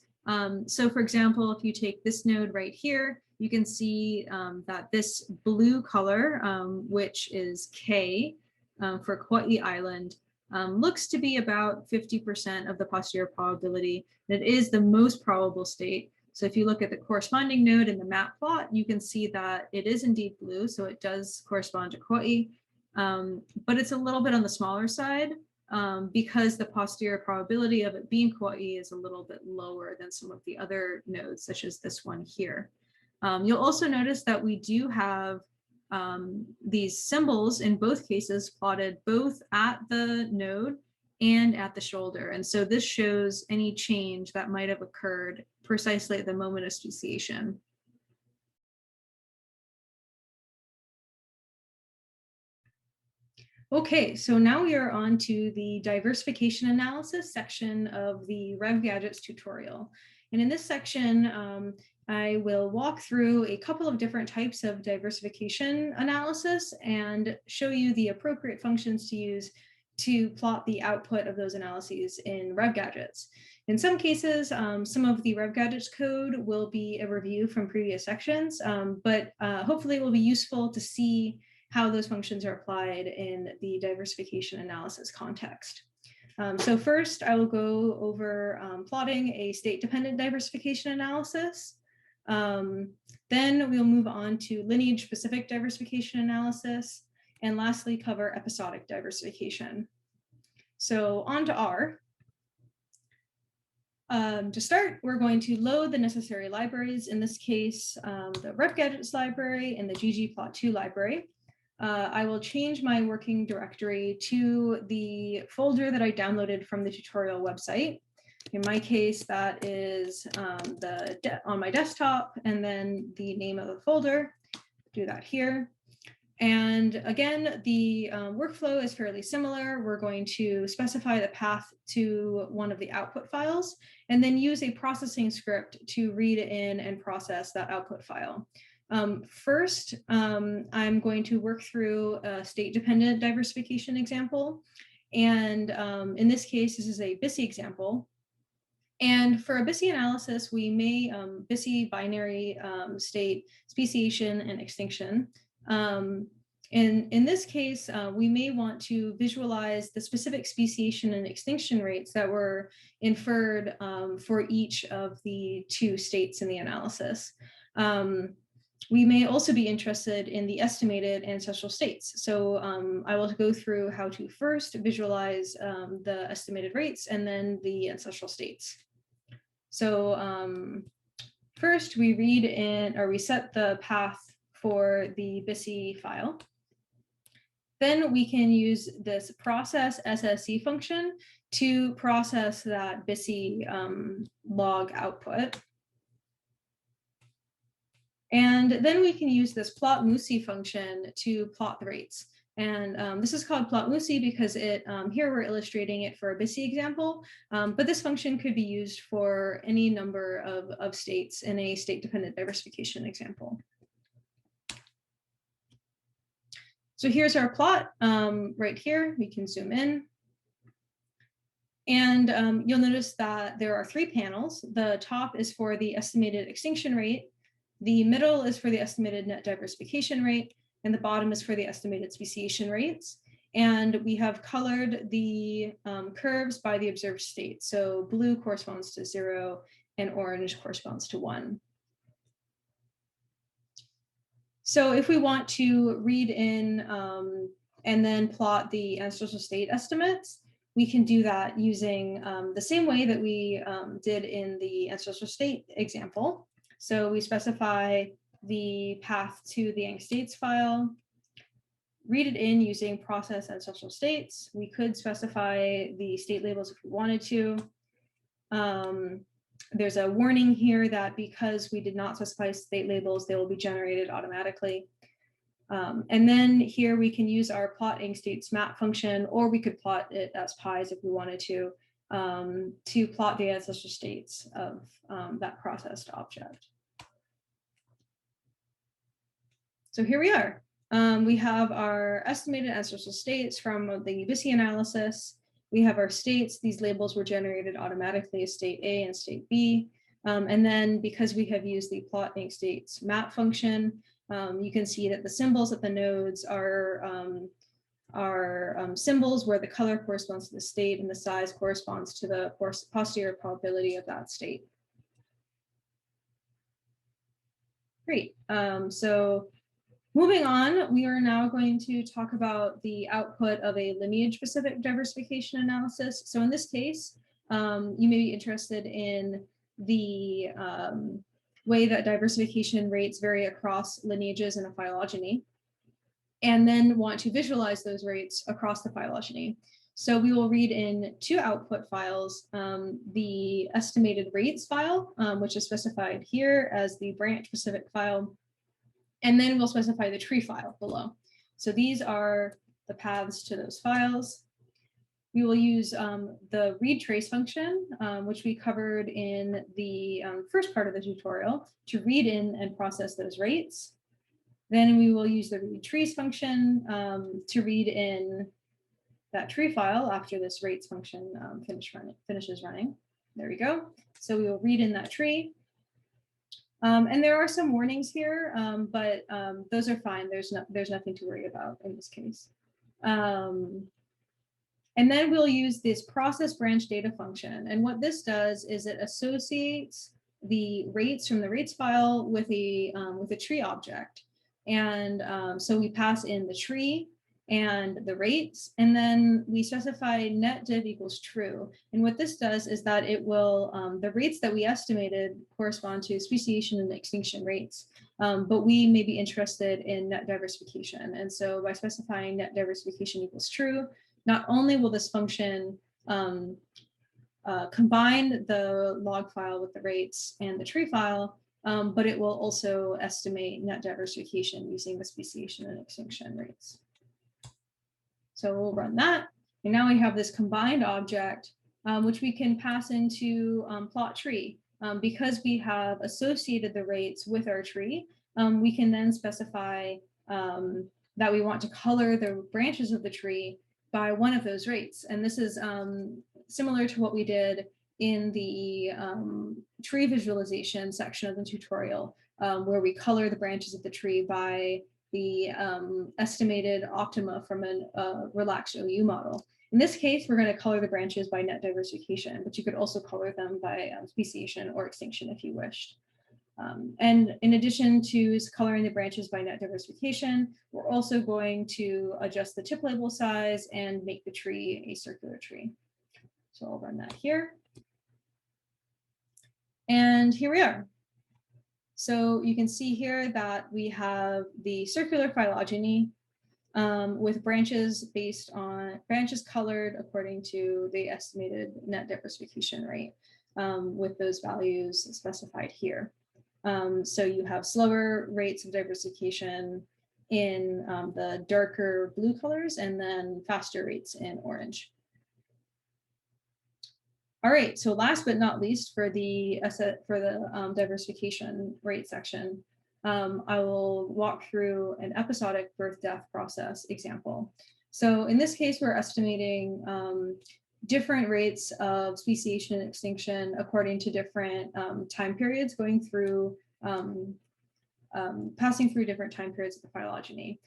So for example, if you take this node right here, you can see that this blue color, which is K for Kauai Island, looks to be about 50% of the posterior probability. It is the most probable state. So if you look at the corresponding node in the map plot, you can see that it is indeed blue. So it does correspond to Kauai, but it's a little bit on the smaller side because the posterior probability of it being Kauai is a little bit lower than some of the other nodes, such as this one here. You'll also notice that we do have these symbols in both cases plotted both at the node and at the shoulder. And so this shows any change that might have occurred precisely at the moment of speciation. Okay, so now we are on to the diversification analysis section of the RevGadgets tutorial. And in this section, I will walk through a couple of different types of diversification analysis and show you the appropriate functions to use to plot the output of those analyses in RevGadgets. In some cases, some of the RevGadgets code will be a review from previous sections, but hopefully it will be useful to see how those functions are applied in the diversification analysis context. So first, I will go over plotting a state-dependent diversification analysis. Then we'll move on to lineage-specific diversification analysis, and lastly, cover episodic diversification. So on to R. To start, we're going to load the necessary libraries, in this case, the RevGadgets library and the ggplot2 library. I will change my working directory to the folder that I downloaded from the tutorial website. In my case, that is on my desktop, and then the name of the folder. Do that here. And again, the workflow is fairly similar. We're going to specify the path to one of the output files, and then use a processing script to read in and process that output file. First, I'm going to work through a state-dependent diversification example. And in this case, this is a BISI example. And for a BISI analysis, we may BISI binary state speciation and extinction. In this case, we may want to visualize the specific speciation and extinction rates that were inferred for each of the two states in the analysis. We may also be interested in the estimated ancestral states. So I will go through how to first visualize the estimated rates and then the ancestral states. So first we read in, or we set the path for the BISI file. then we can use this process SSE function to process that BISI log output. And then we can use this plot MUSI function to plot the rates. And this is called plot MUSI because here we're illustrating it for a BISI example, but this function could be used for any number of states in a state-dependent diversification example. So here's our plot right here. We can zoom in. And you'll notice that there are 3 panels. The top is for the estimated extinction rate. The middle is for the estimated net diversification rate, and the bottom is for the estimated speciation rates. And we have colored the curves by the observed state. So blue corresponds to 0 and orange corresponds to 1. So if we want to read in and then plot the ancestral state estimates, we can do that using the same way that we did in the ancestral state example. So we specify the path to the States file, read it in using process ancestral states. We could specify the state labels if we wanted to. There's a warning here that because we did not specify state labels, they will be generated automatically. And then here we can use our plot states map function, or we could plot it as pies if we wanted to plot the ancestral states of that processed object. So here we are. We have our estimated ancestral states from the BISI analysis. We have our states. These labels were generated automatically as state A and state B. And then because we have used the plot states map function, you can see that the symbols at the nodes are symbols where the color corresponds to the state and the size corresponds to the posterior probability of that state. Great. So moving on, we are now going to talk about the output of a lineage-specific diversification analysis. So in this case, you may be interested in the way that diversification rates vary across lineages in a phylogeny, and then want to visualize those rates across the phylogeny. So we will read in 2 output files, the estimated rates file, which is specified here as the branch-specific file, and then we'll specify the tree file below. So these are the paths to those files. We will use the read trace function, which we covered in the first part of the tutorial, to read in and process those rates. Then we will use the read trees function to read in that tree file after this rates function finishes running. There we go. So we will read in that tree. And there are some warnings here, but those are fine. There's nothing to worry about in this case. And then we'll use this process branch data function. And what this does is it associates the rates from the rates file with a tree object. And so we pass in the tree and the rates, and then we specify net div equals true. And what this does is that it will, the rates that we estimated correspond to speciation and extinction rates, but we may be interested in net diversification. And so by specifying net diversification equals true, not only will this function combine the log file with the rates and the tree file, but it will also estimate net diversification using the speciation and extinction rates. So we'll run that. And now we have this combined object, which we can pass into plot tree. Because we have associated the rates with our tree, we can then specify that we want to color the branches of the tree by one of those rates. And this is similar to what we did in the tree visualization section of the tutorial, where we color the branches of the tree by the estimated optima from a relaxed OU model. In this case, we're going to color the branches by net diversification, but you could also color them by speciation or extinction if you wished. And in addition to coloring the branches by net diversification, we're also going to adjust the tip label size and make the tree a circular tree. So I'll run that here. And here we are. So you can see here that we have the circular phylogeny. with branches colored according to the estimated net diversification rate, with those values specified here. So you have slower rates of diversification in the darker blue colors, and then faster rates in orange. All right, so last but not least, for the diversification rate section, I will walk through an episodic birth-death process example. So in this case, we're estimating different rates of speciation and extinction according to different time periods, going through, passing through different time periods of the phylogeny.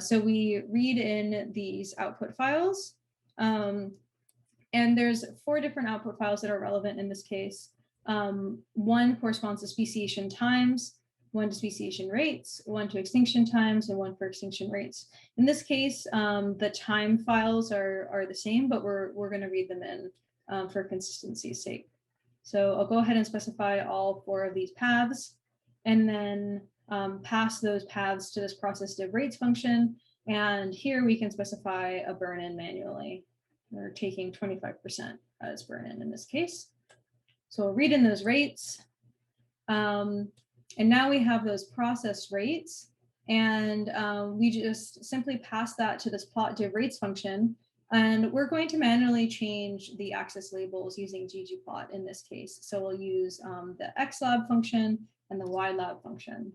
So we read in these output files, and there's 4 different output files that are relevant in this case. One corresponds to speciation times, 1 to speciation rates, 1 to extinction times, and 1 for extinction rates. In this case, the time files are the same, but we're going to read them in for consistency's sake. So I'll go ahead and specify all 4 of these paths, and then pass those paths to this process div rates function. And here we can specify a burn-in manually. We're taking 25% as burn-in in this case. So we'll read in those rates. And now we have those process rates, and we just simply pass that to this plot div rates function. And we're going to manually change the axis labels using ggplot in this case. So we'll use the xlab function and the ylab function.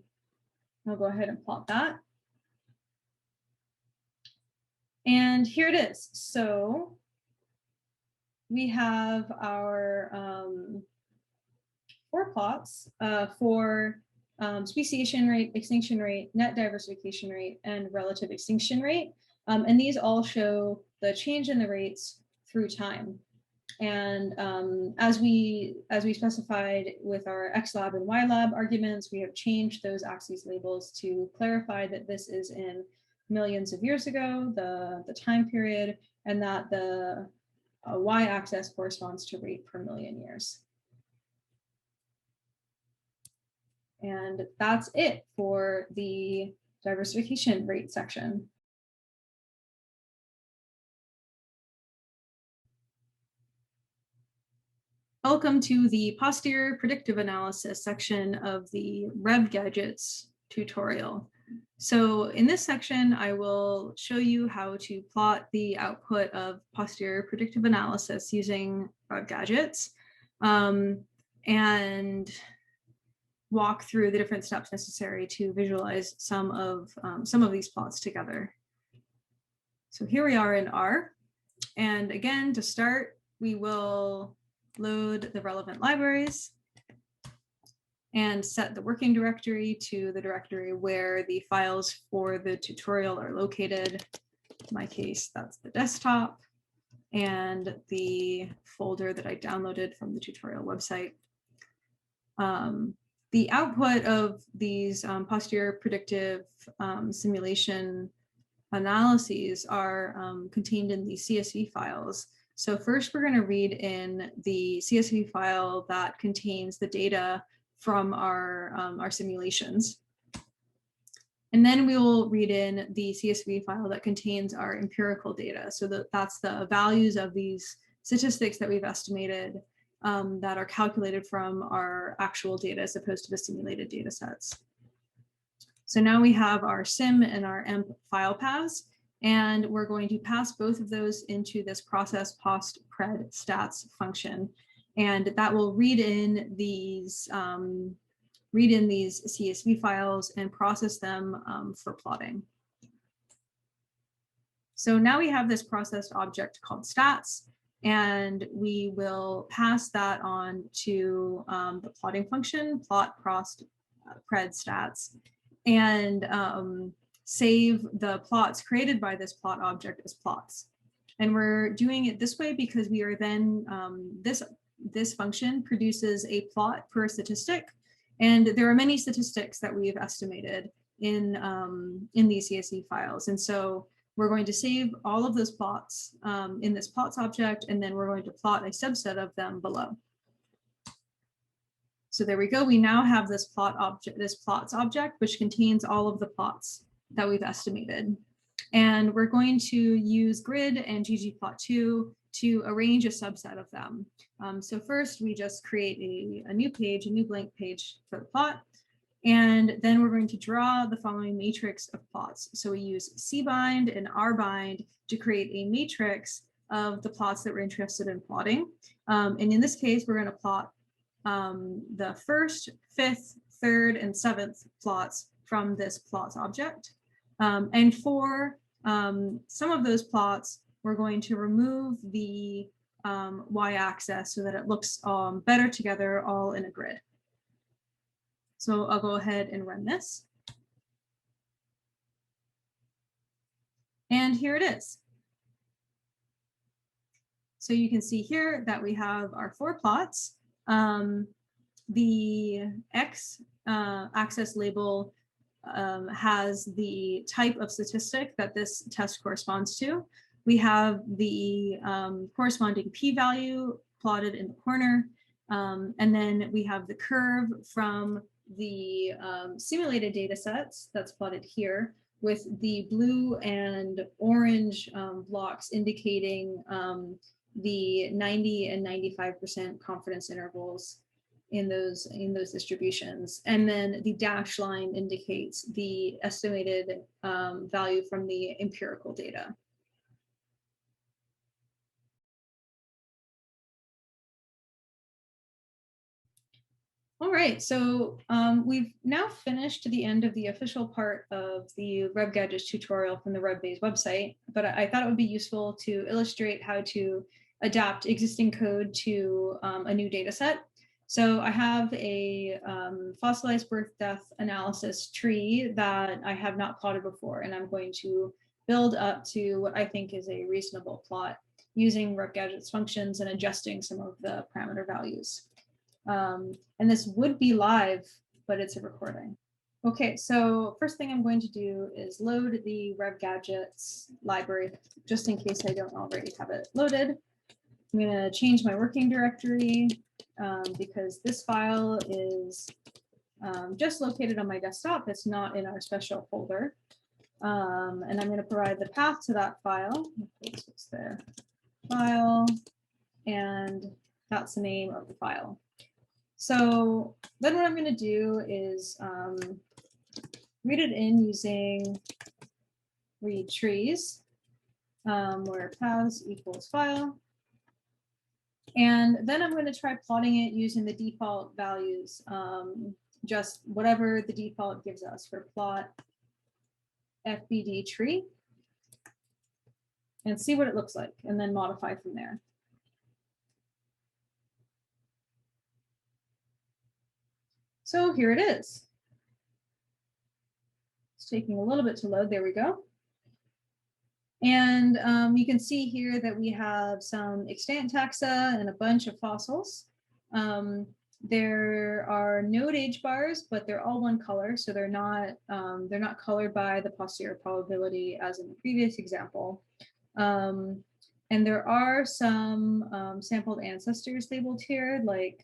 I'll go ahead and plot that. And here it is. So we have our 4 plots for speciation rate, extinction rate, net diversification rate, and relative extinction rate. And these all show the change in the rates through time. And as we specified with our xlab and ylab arguments, we have changed those axes labels to clarify that this is in millions of years ago, the time period, and that the y-axis corresponds to rate per million years. And that's it for the diversification rate section. Welcome to the posterior predictive analysis section of the RevGadgets tutorial. So in this section, I will show you how to plot the output of posterior predictive analysis using RevGadgets, and walk through the different steps necessary to visualize some of these plots together. So here we are in R, and again, to start, we will load the relevant libraries and set the working directory to the directory where the files for the tutorial are located. In my case, that's the desktop and the folder that I downloaded from the tutorial website. The output of these posterior predictive simulation analyses are contained in the CSV files. So first, we're going to read in the CSV file that contains the data from our simulations. And then we will read in the CSV file that contains our empirical data. So that's the values of these statistics that we've estimated that are calculated from our actual data as opposed to the simulated data sets. So now we have our sim and our emp file paths, and we're going to pass both of those into this process post pred stats function. And that will read in these CSV files and process them for plotting. So now we have this processed object called stats, and we will pass that on to the plotting function, plot prost pred stats, and save the plots created by this plot object as plots. And we're doing it this way because we are then, this function produces a plot per statistic. And there are many statistics that we've estimated in these CSV files. And so we're going to save all of those plots in this plots object, and then we're going to plot a subset of them below. So there we go. We now have this plot object, this plots object, which contains all of the plots that we've estimated. And we're going to use grid and ggplot2 to arrange a subset of them. So first, we just create a new page, a new blank page for the plot. And then we're going to draw the following matrix of plots. So we use cbind and rbind to create a matrix of the plots that we're interested in plotting. And in this case, we're going to plot the first, fifth, third, and seventh plots from this plots object. And for some of those plots, we're going to remove the y-axis so that it looks better together all in a grid. So I'll go ahead and run this. And here it is. So you can see here that we have our 4 plots. The x-axis label has the type of statistic that this test corresponds to. We have the corresponding p-value plotted in the corner. And then we have the curve from the simulated data sets that's plotted here, with the blue and orange blocks indicating the 90 and 95% confidence intervals in those distributions. And then the dashed line indicates the estimated value from the empirical data. All right, so we've now finished the end of the official part of the RevGadgets tutorial from the RevBase website, but I thought it would be useful to illustrate how to adapt existing code to a new data set. So I have a fossilized birth-death analysis tree that I have not plotted before, and I'm going to build up to what I think is a reasonable plot using RevGadgets functions and adjusting some of the parameter values. And this would be live, but it's a recording. Okay, so first thing I'm going to do is load the RevGadgets library, just in case I don't already have it loaded. I'm going to change my working directory because this file is just located on my desktop. It's not in our special folder. And I'm going to provide the path to that file. It's there, file, and that's the name of the file. So then what I'm going to do is read it in using read trees, where paths equals file. And then I'm going to try plotting it using the default values, just whatever the default gives us for plot FBD tree, and see what it looks like, and then modify from there. So here it is. It's taking a little bit to load. There we go. And you can see here that we have some extant taxa and a bunch of fossils. There are node age bars, but they're all one color, so they're not colored by the posterior probability as in the previous example. And there are some sampled ancestors labeled here, like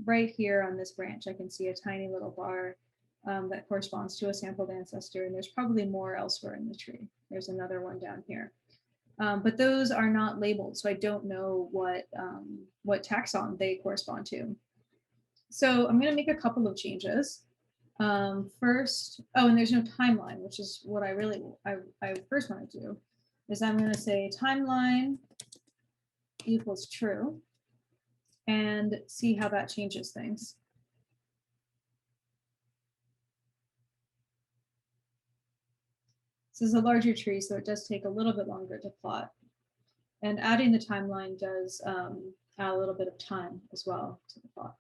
right here on this branch, I can see a tiny little bar that corresponds to a sampled ancestor, and there's probably more elsewhere in the tree. There's another one down here. But those are not labeled, so I don't know what taxon they correspond to. So I'm going to make a couple of changes. First, oh, and there's no timeline, which is what I first want to do, is I'm going to say timeline equals true and see how that changes things. This is a larger tree, so it does take a little bit longer to plot. And adding the timeline does add a little bit of time as well to the plot.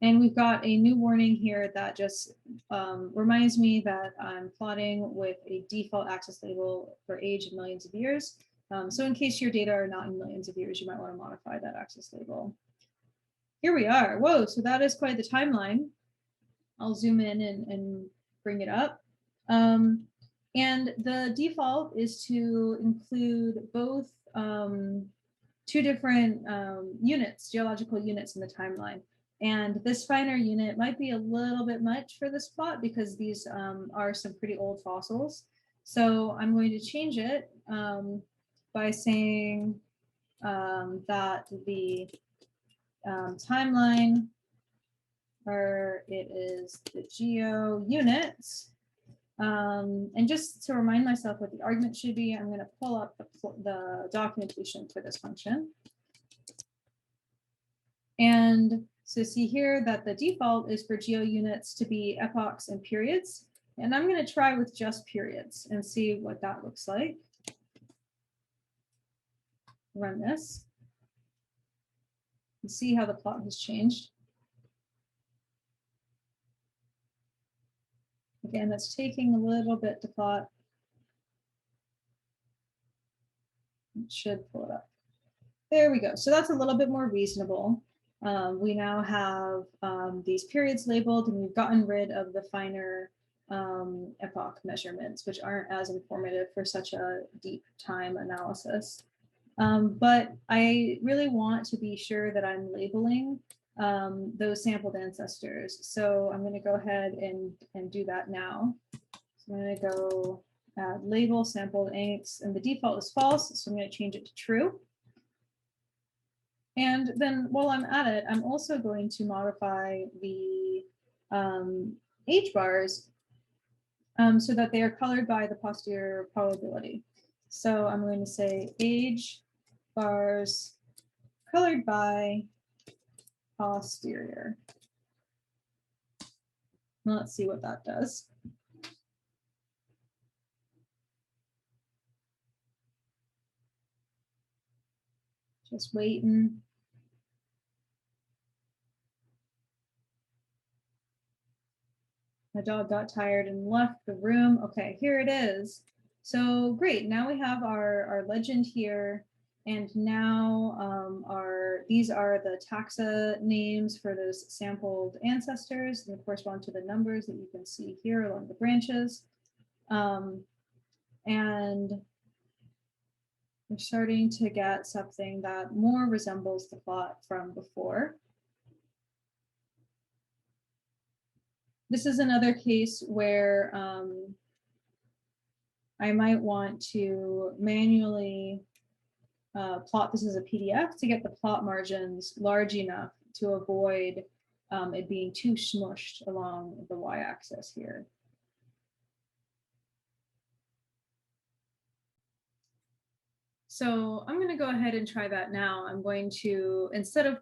And we've got a new warning here that just reminds me that I'm plotting with a default axis label for age in millions of years. So in case your data are not in millions of years, you might want to modify that axis label. Here we are. Whoa, so that is quite the timeline. I'll zoom in and bring it up. And the default is to include both 2 different units, geological units in the timeline. And this finer unit might be a little bit much for this plot because these are some pretty old fossils. So I'm going to change it by saying that the timeline, or it is the geo units. And just to remind myself what the argument should be, I'm going to pull up the documentation for this function. And so see here that the default is for geo units to be epochs and periods. And I'm going to try with just periods and see what that looks like. Run this and see how the plot has changed. Again, that's taking a little bit to plot. It should pull it up. There we go. So that's a little bit more reasonable. We now have these periods labeled, and we've gotten rid of the finer epoch measurements, which aren't as informative for such a deep time analysis. But I really want to be sure that I'm labeling those sampled ancestors. So I'm going to go ahead and do that now. So I'm going to go add label sampled ancs, and the default is false, so I'm going to change it to true. And then while I'm at it, I'm also going to modify the H bars so that they are colored by the posterior probability. So I'm going to say age bars colored by posterior. Now let's see what that does. Just waiting. My dog got tired and left the room. Okay, here it is. So great, now we have our legend here. And now these are the taxa names for those sampled ancestors, and they correspond to the numbers that you can see here along the branches. And we're starting to get something that more resembles the plot from before. This is another case where I might want to manually plot this as a PDF to get the plot margins large enough to avoid it being too smushed along the y-axis here. So I'm going to go ahead and try that now. I'm going to, instead of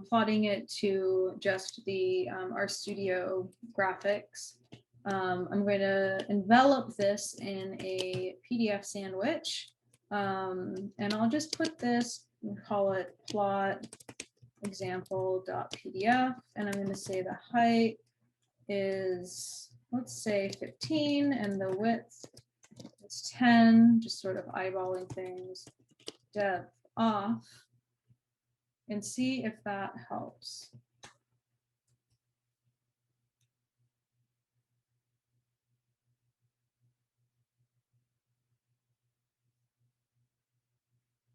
plotting it to just the RStudio graphics, I'm going to envelop this in a PDF sandwich. And I'll just put this and call it plot example.pdf. And I'm going to say the height is, let's say 15, and the width is 10, just sort of eyeballing things. Depth off, and see if that helps.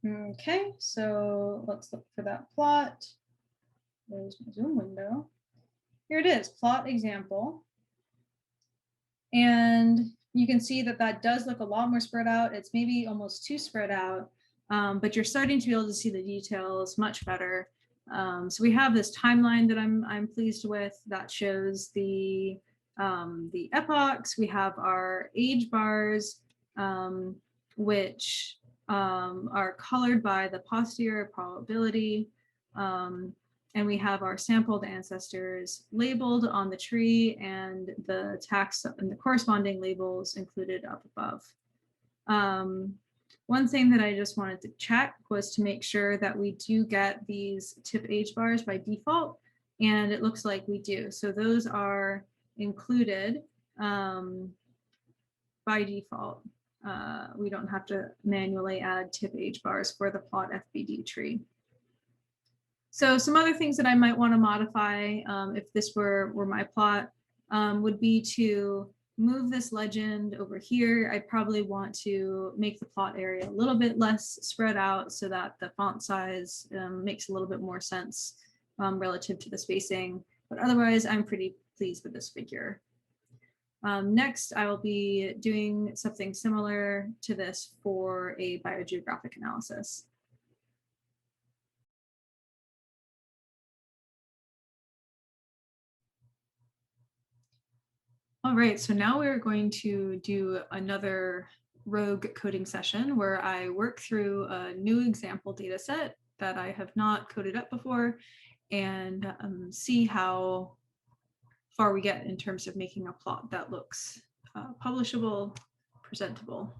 Okay, so let's look for that plot. There's my Zoom window. Here it is, plot example. And you can see that that does look a lot more spread out. It's maybe almost too spread out. But you're starting to be able to see the details much better. So we have this timeline that I'm pleased with that shows the epochs. We have our age bars, which are colored by the posterior probability. And we have our sampled ancestors labeled on the tree, and the taxa and the corresponding labels included up above. One thing that I just wanted to check was to make sure that we do get these tip age bars by default, and it looks like we do. So those are included by default. We don't have to manually add tip age bars for the plot FBD tree. So some other things that I might want to modify if this were my plot would be to move this legend over here. I probably want to make the plot area a little bit less spread out so that the font size makes a little bit more sense relative to the spacing, but otherwise I'm pretty pleased with this figure. Next, I will be doing something similar to this for a biogeographic analysis. All right, so now we're going to do another rogue coding session where I work through a new example data set that I have not coded up before and see how far we get in terms of making a plot that looks publishable, presentable.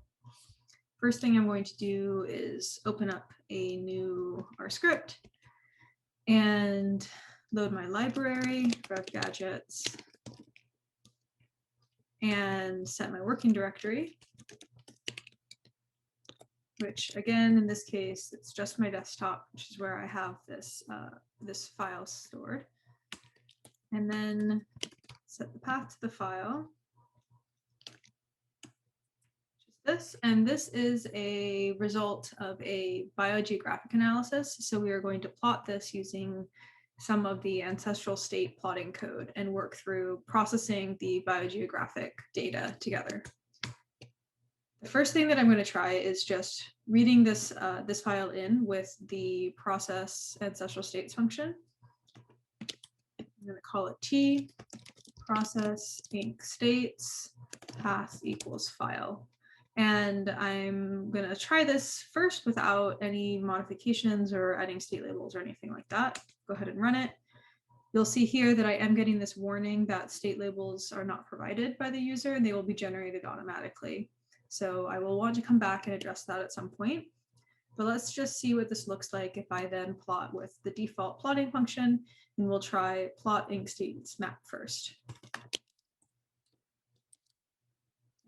First thing I'm going to do is open up a new R script and load my library, RevGadgets, and set my working directory, which again, in this case, it's just my desktop, which is where I have this, this file stored. And then set the path to the file, which is this. And this is a result of a biogeographic analysis. So we are going to plot this using some of the ancestral state plotting code and work through processing the biogeographic data together. The first thing that I'm going to try is just reading this, this file in with the process ancestral states function. I'm going to call it T process inc states path equals file. And I'm going to try this first without any modifications or adding state labels or anything like that. Go ahead and run it. You'll see here that I am getting this warning that state labels are not provided by the user and they will be generated automatically. So I will want to come back and address that at some point. But let's just see what this looks like if I then plot with the default plotting function, and we'll try plot inc states map first.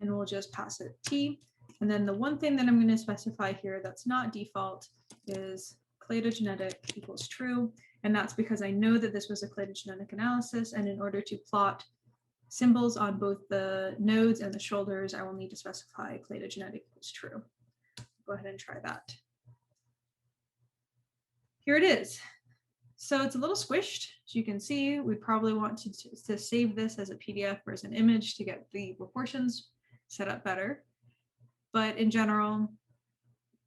And we'll just pass it T. And then the one thing that I'm going to specify here that's not default is cladogenetic equals true. And that's because I know that this was a cladogenetic analysis. And in order to plot symbols on both the nodes and the shoulders, I will need to specify cladogenetic equals true. Go ahead and try that. Here it is. So it's a little squished. As you can see, we probably want to save this as a PDF or as an image to get the proportions set up better. But in general,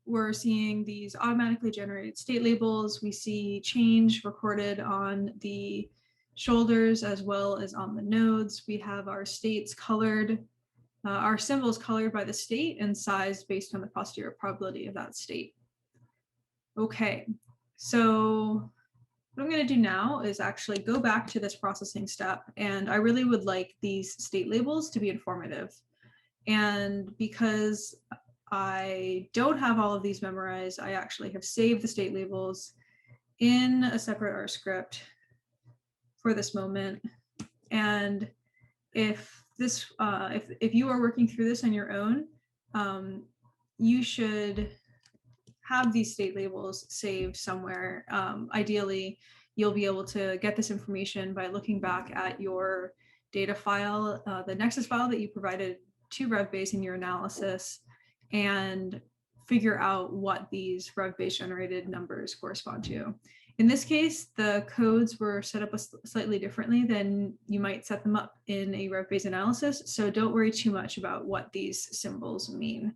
we're seeing these automatically generated state labels. We see change recorded on the shoulders as well as on the nodes. We have our states colored, our symbols colored by the state and sized based on the posterior probability of that state. Okay, so what I'm going to do now is actually go back to this processing step, and I really would like these state labels to be informative. And because I don't have all of these memorized, I actually have saved the state labels in a separate R script for this moment. And if this, if you are working through this on your own, you should have these state labels saved somewhere. Ideally, you'll be able to get this information by looking back at your data file, the Nexus file that you provided to RevBase in your analysis, and figure out what these RevBase generated numbers correspond to. In this case, the codes were set up slightly differently than you might set them up in a RevBase analysis, so don't worry too much about what these symbols mean.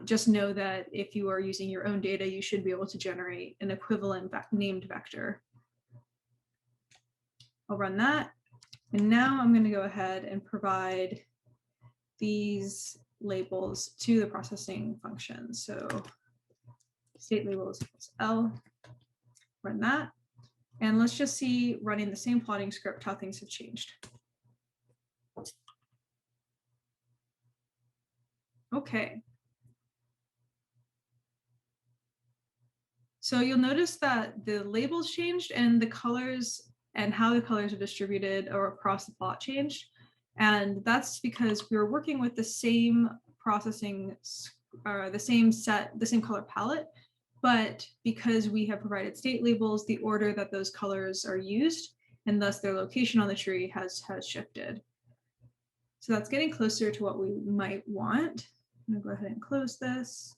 Just know that if you are using your own data, you should be able to generate an equivalent named vector. I'll run that. And now I'm going to go ahead and provide these labels to the processing function. So state labels equals L, run that. And let's just see, running the same plotting script, how things have changed. Okay. So you'll notice that the labels changed and the colors and how the colors are distributed or across the plot changed. And that's because we were working with the same processing, the same set, the same color palette, but because we have provided state labels, the order that those colors are used and thus their location on the tree has shifted. So that's getting closer to what we might want. I'm gonna go ahead and close this.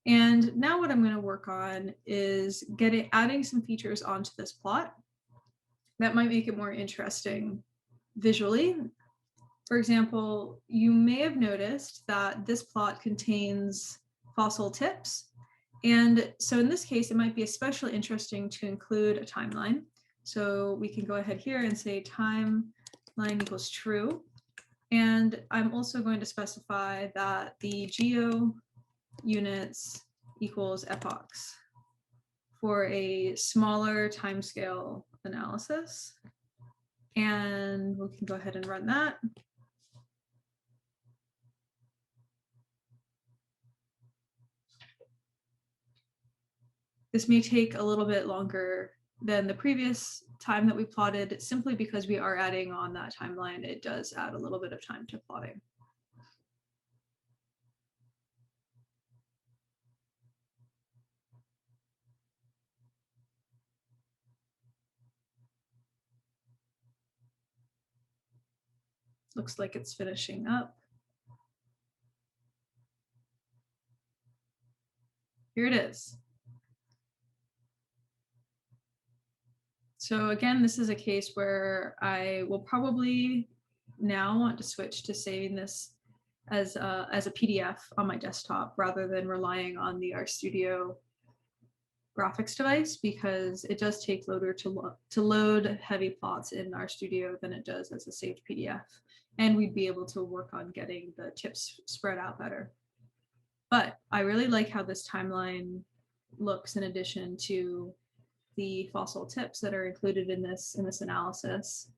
And now what I'm going to work on is adding some features onto this plot that might make it more interesting visually. For example, you may have noticed that this plot contains fossil tips. And so in this case, it might be especially interesting to include a timeline. So we can go ahead here and say timeline equals true. And I'm also going to specify that the geo units equals epochs for a smaller timescale analysis. And we can go ahead and run that. This may take a little bit longer than the previous time that we plotted, simply because we are adding on that timeline. It does add a little bit of time to plotting. Looks like it's finishing up. Here it is. So again, this is a case where I will probably now want to switch to saving this as a PDF on my desktop rather than relying on the RStudio graphics device, because it does take longer to load heavy plots in RStudio than it does as a saved PDF. And we'd be able to work on getting the tips spread out better. But I really like how this timeline looks in addition to the fossil tips that are included in this analysis.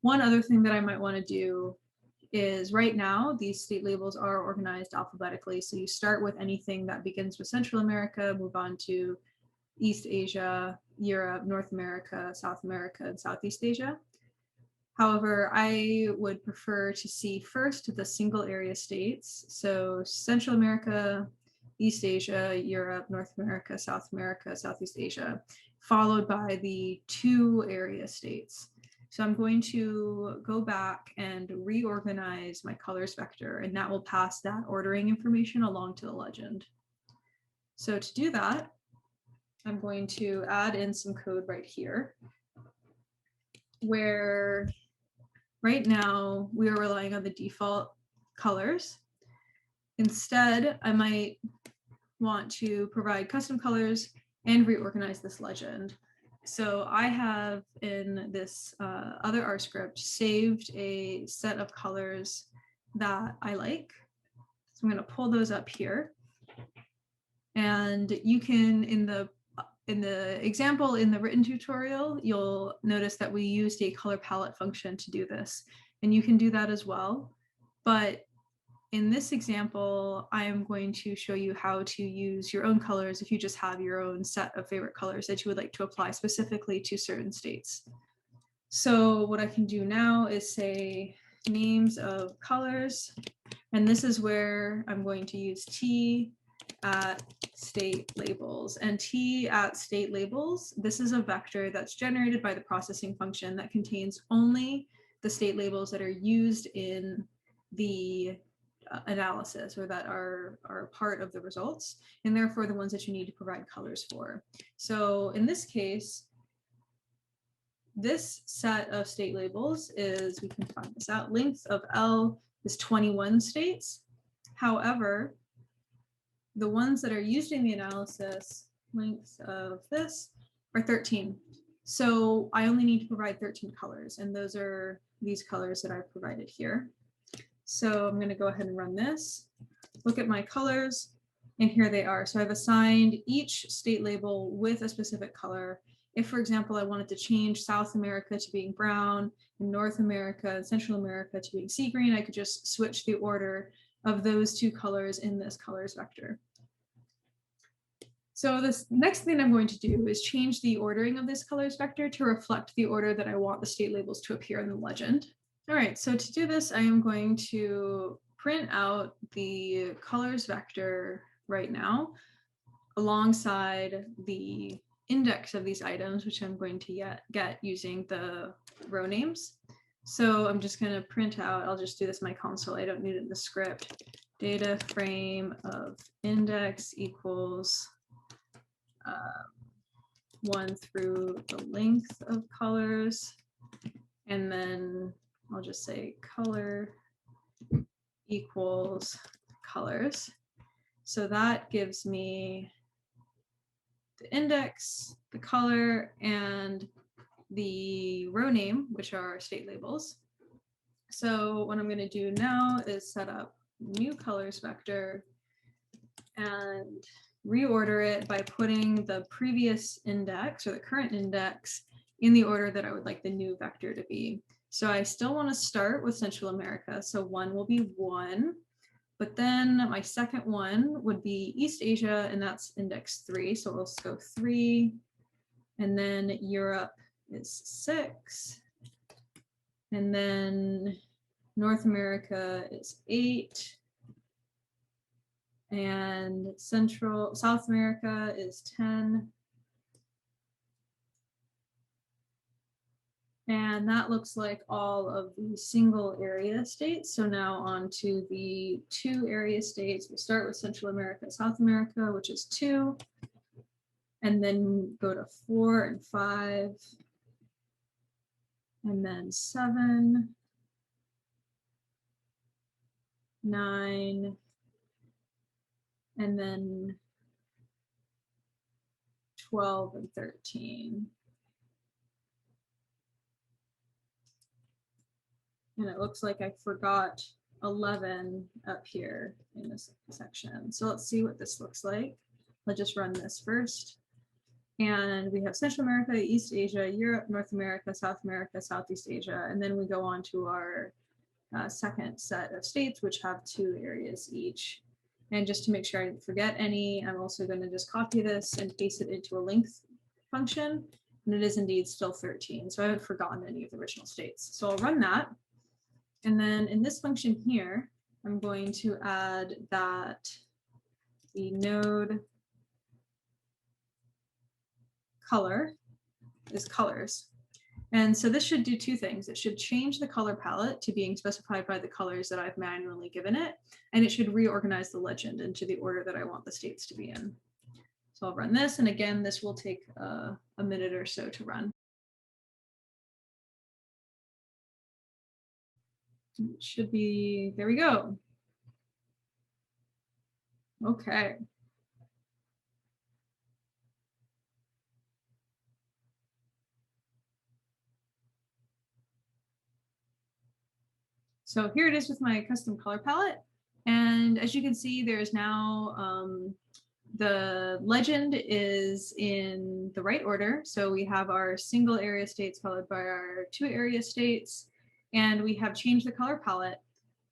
One other thing that I might want to do is, right now these state labels are organized alphabetically. So you start with anything that begins with Central America, move on to East Asia, Europe, North America, South America, and Southeast Asia. However, I would prefer to see first the single area states. So Central America, East Asia, Europe, North America, South America, Southeast Asia, followed by the 2 area states. So I'm going to go back and reorganize my colors vector, and that will pass that ordering information along to the legend. So to do that, I'm going to add in some code right here, where right now we are relying on the default colors. Instead, I might want to provide custom colors and reorganize this legend. So I have in this other R script saved a set of colors that I like. So I'm going to pull those up here. And you can, in the example in the written tutorial, you'll notice that we used a color palette function to do this. And you can do that as well. But in this example, I am going to show you how to use your own colors if you just have your own set of favorite colors that you would like to apply specifically to certain states. So what I can do now is say names of colors, and this is where I'm going to use T at state labels. And T at state labels, this is a vector that's generated by the processing function that contains only the state labels that are used in the analysis, or that are part of the results, and therefore the ones that you need to provide colors for. So in this case, this set of state labels is, we can find this out, length of L is 21 states. However, the ones that are used in the analysis, lengths of this, are 13. So I only need to provide 13 colors, and those are these colors that I've provided here. So I'm going to go ahead and run this, look at my colors, and here they are. So I've assigned each state label with a specific color. If, for example, I wanted to change South America to being brown, and North America and Central America to being sea green, I could just switch the order of those 2 colors in this colors vector. So this next thing I'm going to do is change the ordering of this colors vector to reflect the order that I want the state labels to appear in the legend. All right, so to do this, I am going to print out the colors vector right now alongside the index of these items, which I'm going to get using the row names. So I'm just going to print out, I'll just do this in my console, I don't need it in the script. Data frame of index equals 1 through the length of colors. And then I'll just say color equals colors. So that gives me the index, the color, and the row name, which are state labels. So what I'm going to do now is set up new colors vector and reorder it by putting the previous index or the current index in the order that I would like the new vector to be. So I still want to start with Central America. So 1 will be 1, but then my second one would be East Asia, and that's index 3. So we'll go 3, and then Europe is 6, and then North America is 8, and South America is 10. And that looks like all of the single area states. So now on to the 2 area states. We'll start with Central America, South America, which is 2, and then go to 4 and 5, and then 7, 9, and then 12 and 13. And it looks like I forgot 11 up here in this section. So let's see what this looks like. Let's just run this first. And we have Central America, East Asia, Europe, North America, South America, Southeast Asia. And then we go on to our second set of states, which have 2 areas each. And just to make sure I didn't forget any, I'm also going to just copy this and paste it into a length function. And it is indeed still 13. So I haven't forgotten any of the original states. So I'll run that. And then in this function here, I'm going to add that the node color is colors. And so this should do 2 things. It should change the color palette to being specified by the colors that I've manually given it, and it should reorganize the legend into the order that I want the states to be in. So I'll run this, and again, this will take a minute or so to run. It should be, there we go. Okay. So here it is with my custom color palette. And as you can see, there's now the legend is in the right order. So we have our single area states followed by our 2 area states, and we have changed the color palette.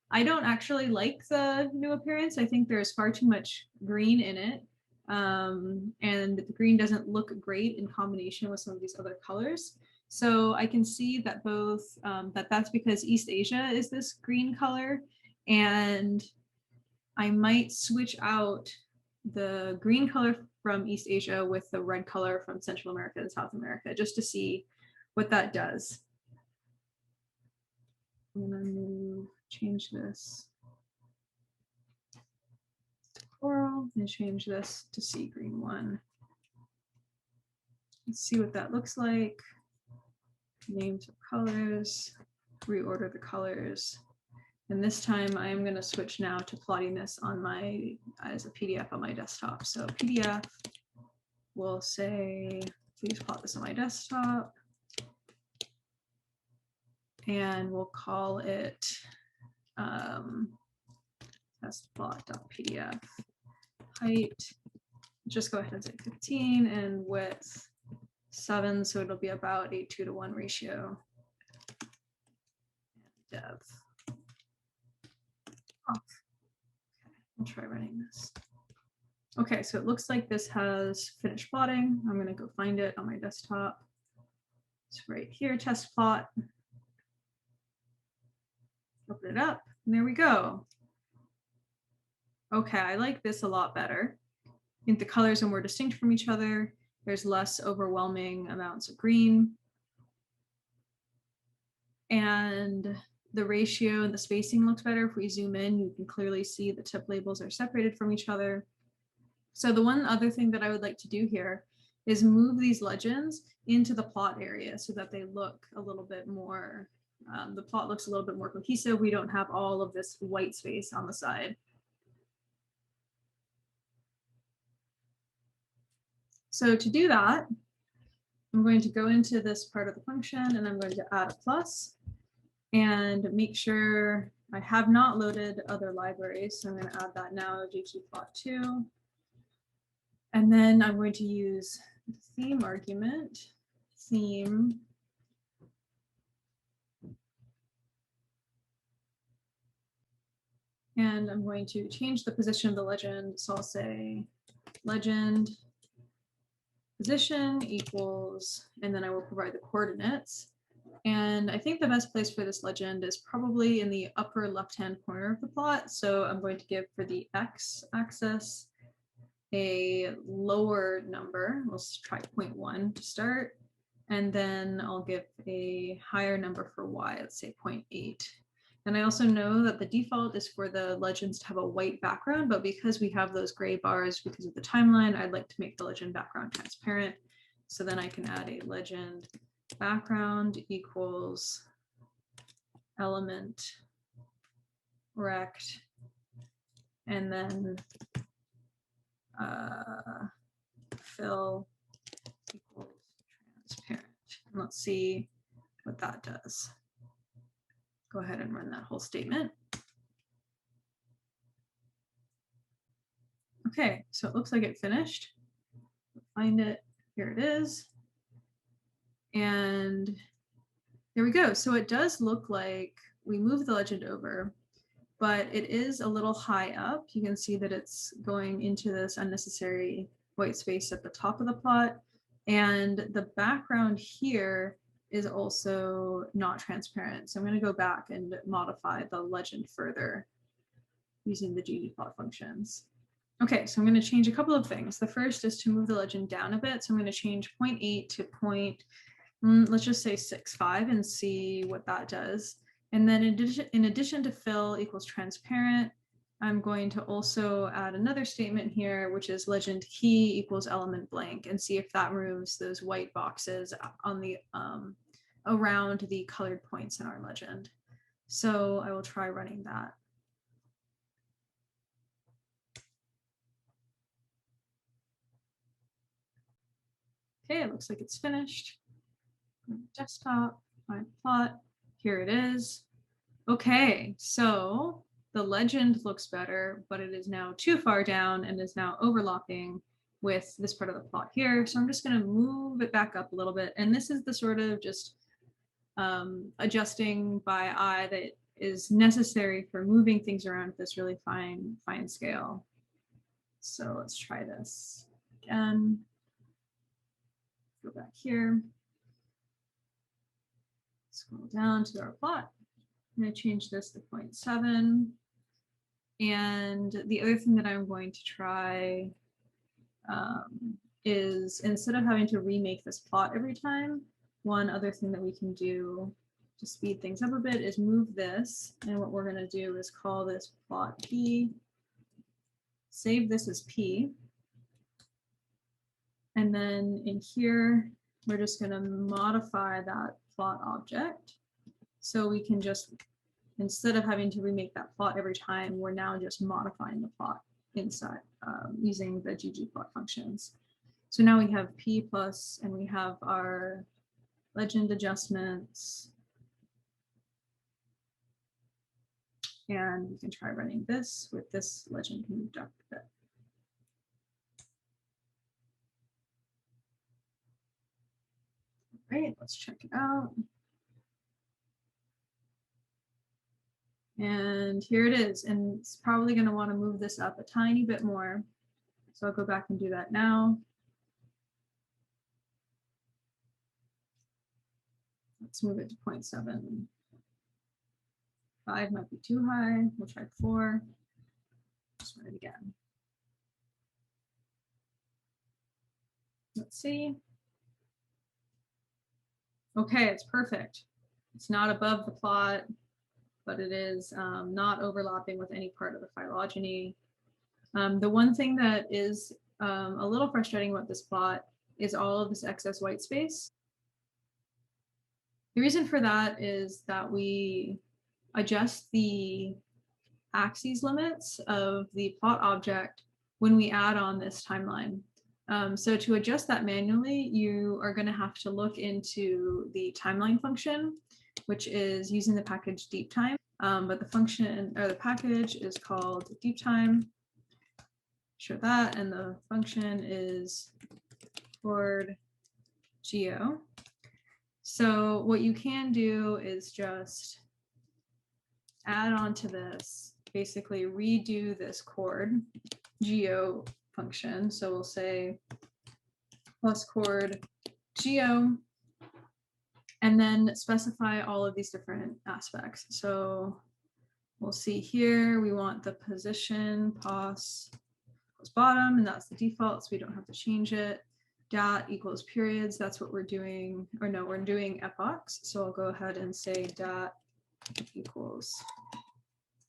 I don't actually like the new appearance. I think there's far too much green in it. And the green doesn't look great in combination with some of these other colors. So I can see that both, that's because East Asia is this green color, and I might switch out the green color from East Asia with the red color from Central America and South America, just to see what that does. I'm gonna change this to coral and change this to sea green 1. Let's see what that looks like. Names of colors, reorder the colors. And this time I'm going to switch now to plotting this on as a PDF on my desktop. So PDF will say, please plot this on my desktop. And we'll call it testplot.pdf. Height, just go ahead and say 15, and width 7, so it'll be about a 2-to-1 ratio. And dev. Off. Okay, I'll try running this. Okay, so it looks like this has finished plotting. I'm going to go find it on my desktop. It's right here, test plot. Open it up, and there we go. Okay, I like this a lot better. I think the colors are more distinct from each other. There's less overwhelming amounts of green. And the ratio and the spacing looks better. If we zoom in, you can clearly see the tip labels are separated from each other. So the one other thing that I would like to do here is move these legends into the plot area so that they look a little bit more, the plot looks a little bit more cohesive. We don't have all of this white space on the side. So to do that, I'm going to go into this part of the function and I'm going to add a plus and make sure I have not loaded other libraries. So I'm going to add that now, ggplot2. And then I'm going to use the theme argument, theme. And I'm going to change the position of the legend. So I'll say legend position equals, and then I will provide the coordinates. And I think the best place for this legend is probably in the upper left-hand corner of the plot. So I'm going to give for the x-axis a lower number. Let's try 0.1 to start. And then I'll give a higher number for y, let's say 0.8. And I also know that the default is for the legends to have a white background, but because we have those gray bars because of the timeline, I'd like to make the legend background transparent. So then I can add a legend background equals element rect, and then fill equals transparent. And let's see what that does. Go ahead and run that whole statement. Okay, so it looks like it finished. Find it, here it is. And there we go. So it does look like we moved the legend over, but it is a little high up. You can see that it's going into this unnecessary white space at the top of the plot. And the background here is also not transparent. So I'm going to go back and modify the legend further using the ggplot functions. Okay, so I'm going to change a couple of things. The first is to move the legend down a bit. So I'm going to change 0.8 to let's just say 6.5 and see what that does. And then in addition to fill equals transparent, I'm going to also add another statement here, which is legend key equals element blank, and see if that removes those white boxes on the around the colored points in our legend. So I will try running that. Okay, it looks like it's finished. Desktop, find plot, here it is. Okay, so the legend looks better, but it is now too far down and is now overlapping with this part of the plot here. So I'm just going to move it back up a little bit. And this is the sort of just adjusting by eye that is necessary for moving things around at this really fine scale. So let's try this again. Go back here. Scroll down to our plot. I'm going to change this to 0.7. And the other thing that I'm going to try is, instead of having to remake this plot every time, one other thing that we can do to speed things up a bit is move this. And what we're going to do is call this plot P, save this as P. And then in here, we're just going to modify that plot object. So we can just, instead of having to remake that plot every time, we're now just modifying the plot inside using the ggplot functions. So now we have P plus, and we have our legend adjustments. And we can try running this with this legend moved up a bit. Great, let's check it out. And here it is, and it's probably going to want to move this up a tiny bit more. So I'll go back and do that now. Let's move it to 0.7. 5 might be too high. We'll try 4. Just run it again. Let's see. Okay, it's perfect. It's not above the plot, but it is not overlapping with any part of the phylogeny. The one thing that is a little frustrating about this plot is all of this excess white space. The reason for that is that we adjust the axes limits of the plot object when we add on this timeline. So to adjust that manually, you are going to have to look into the timeline function, which is using the package deeptime. But the function or the package is called deeptime. Show that, and the function is chord geo. So what you can do is just add on to this, basically redo this chord geo function. So we'll say plus chord geo, and then specify all of these different aspects. So we'll see here, we want the position pos equals bottom, and that's the default, so we don't have to change it. Dat equals periods, that's what we're doing, or no, we're doing epochs. So I'll go ahead and say dat equals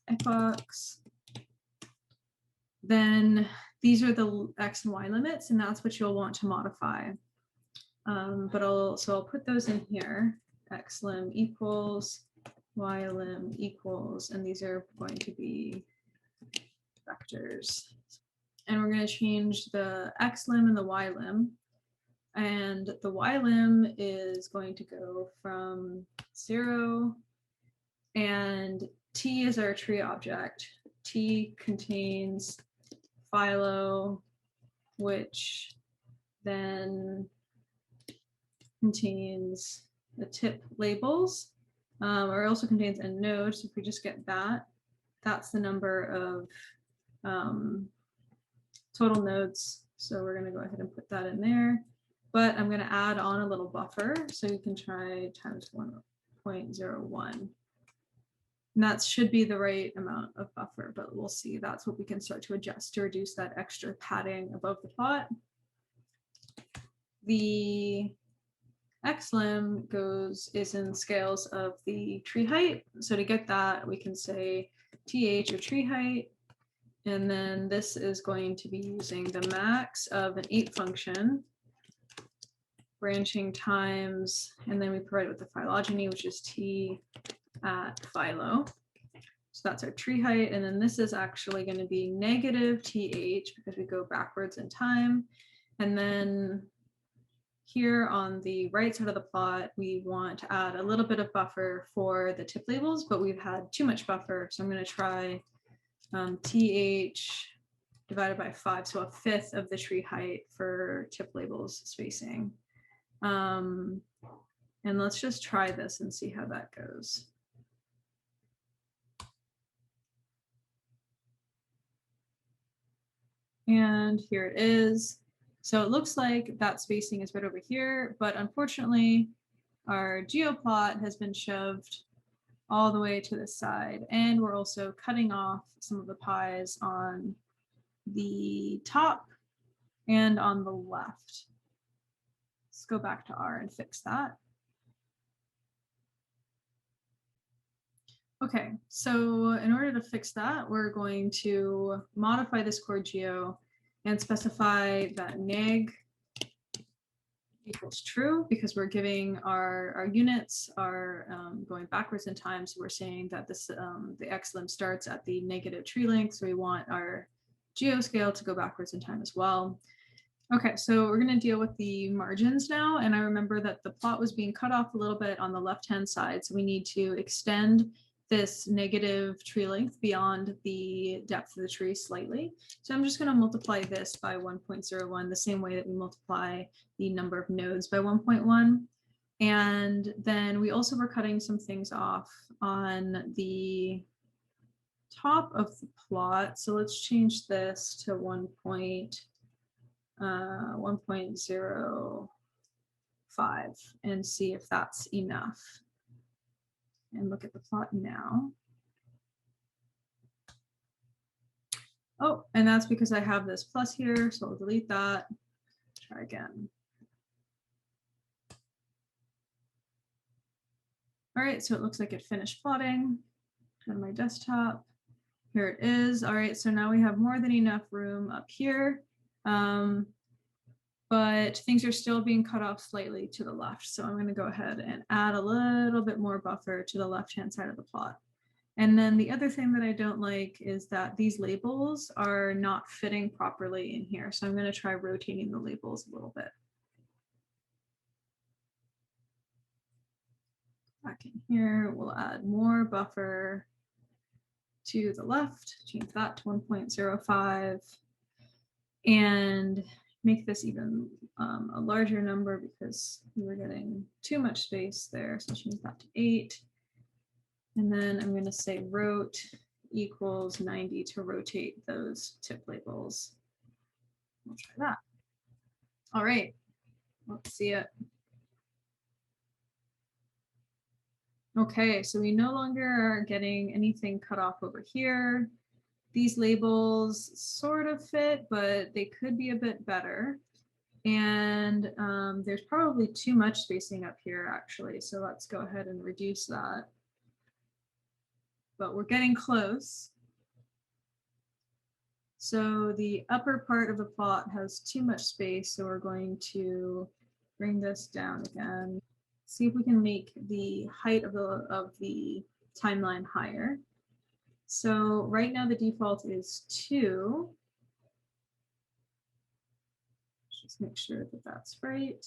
epochs. Then these are the X and Y limits, and that's what you'll want to modify. But I'll put those in here. X lim equals, Y lim equals, and these are going to be vectors. And we're going to change the X lim and the Y lim. And the Y lim is going to go from 0, and T is our tree object. T contains phyllo, which then contains the tip labels, or also contains a node. So if we just get that, that's the number of total nodes. So we're going to go ahead and put that in there. But I'm going to add on a little buffer. So you can try times 1.01. And that should be the right amount of buffer, but we'll see. That's what we can start to adjust to reduce that extra padding above the plot. The xlim is in scales of the tree height. So to get that, we can say th or tree height. And then this is going to be using the max of an 8 function, branching times, and then we provide it with the phylogeny, which is t at phyllo. So that's our tree height. And then this is actually going to be negative th because we go backwards in time. And then here on the right side of the plot, we want to add a little bit of buffer for the tip labels, but we've had too much buffer. So I'm going to try th divided by 5, so 1/5 of the tree height for tip labels spacing. And let's just try this and see how that goes. And here it is. So it looks like that spacing is right over here, but unfortunately, our geoplot has been shoved all the way to this side. And we're also cutting off some of the pies on the top and on the left. Let's go back to R and fix that. Okay, so in order to fix that, we're going to modify this chord geo and specify that neg equals true, because we're giving our units are going backwards in time. So we're saying that this the xlim starts at the negative tree length. So we want our geo scale to go backwards in time as well. Okay, so we're going to deal with the margins now. And I remember that the plot was being cut off a little bit on the left-hand side. So we need to extend this negative tree length beyond the depth of the tree slightly. So I'm just going to multiply this by 1.01, the same way that we multiply the number of nodes by 1.1. And then we also were cutting some things off on the top of the plot. So let's change this to 1.05 and see if that's enough. And look at the plot now. Oh, and that's because I have this plus here, so I'll delete that. Try again. All right, so it looks like it finished plotting. Go to my desktop. Here it is. All right, so now we have more than enough room up here, but things are still being cut off slightly to the left. So I'm going to go ahead and add a little bit more buffer to the left-hand side of the plot. And then the other thing that I don't like is that these labels are not fitting properly in here. So I'm going to try rotating the labels a little bit. Back in here, we'll add more buffer to the left, change that to 1.05, and make this even a larger number because we were getting too much space there. So change that to 8. And then I'm going to say rot equals 90 to rotate those tip labels. We'll try that. All right, let's see it. Okay, so we no longer are getting anything cut off over here. These labels sort of fit, but they could be a bit better. And there's probably too much spacing up here, actually. So let's go ahead and reduce that. But we're getting close. So the upper part of the plot has too much space, so we're going to bring this down again. See if we can make the height of the timeline higher. So right now the default is 2. Just make sure that that's right.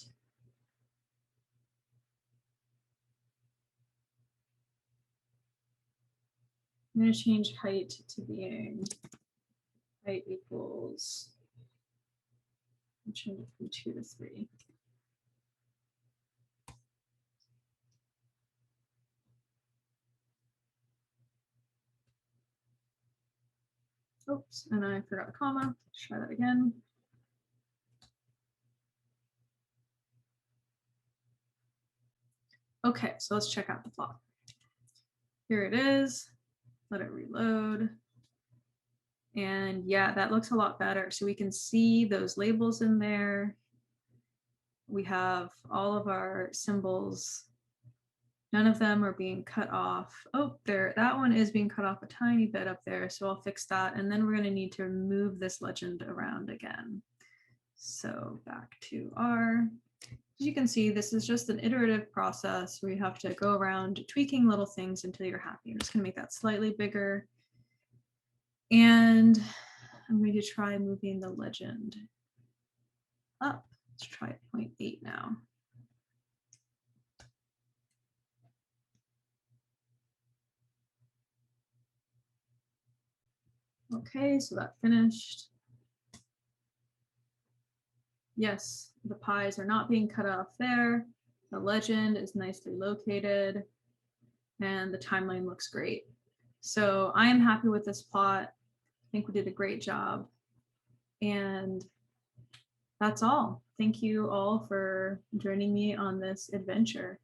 I'm going to change height to being height equals, I'll change it from 2 to 3. Oops, and I forgot a comma. Let's try that again. Okay, so let's check out the plot. Here it is. Let it reload. And yeah, that looks a lot better. So we can see those labels in there. We have all of our symbols. None of them are being cut off. Oh, there, that one is being cut off a tiny bit up there. So I'll fix that. And then we're going to need to move this legend around again. So back to R. As you can see, this is just an iterative process where you have to go around tweaking little things until you're happy. I'm just going to make that slightly bigger. And I'm going to try moving the legend up. Let's try 0.8 now. Okay, so that finished. Yes, the pies are not being cut off there. The legend is nicely located and the timeline looks great. So I am happy with this plot. I think we did a great job. And that's all. Thank you all for joining me on this adventure.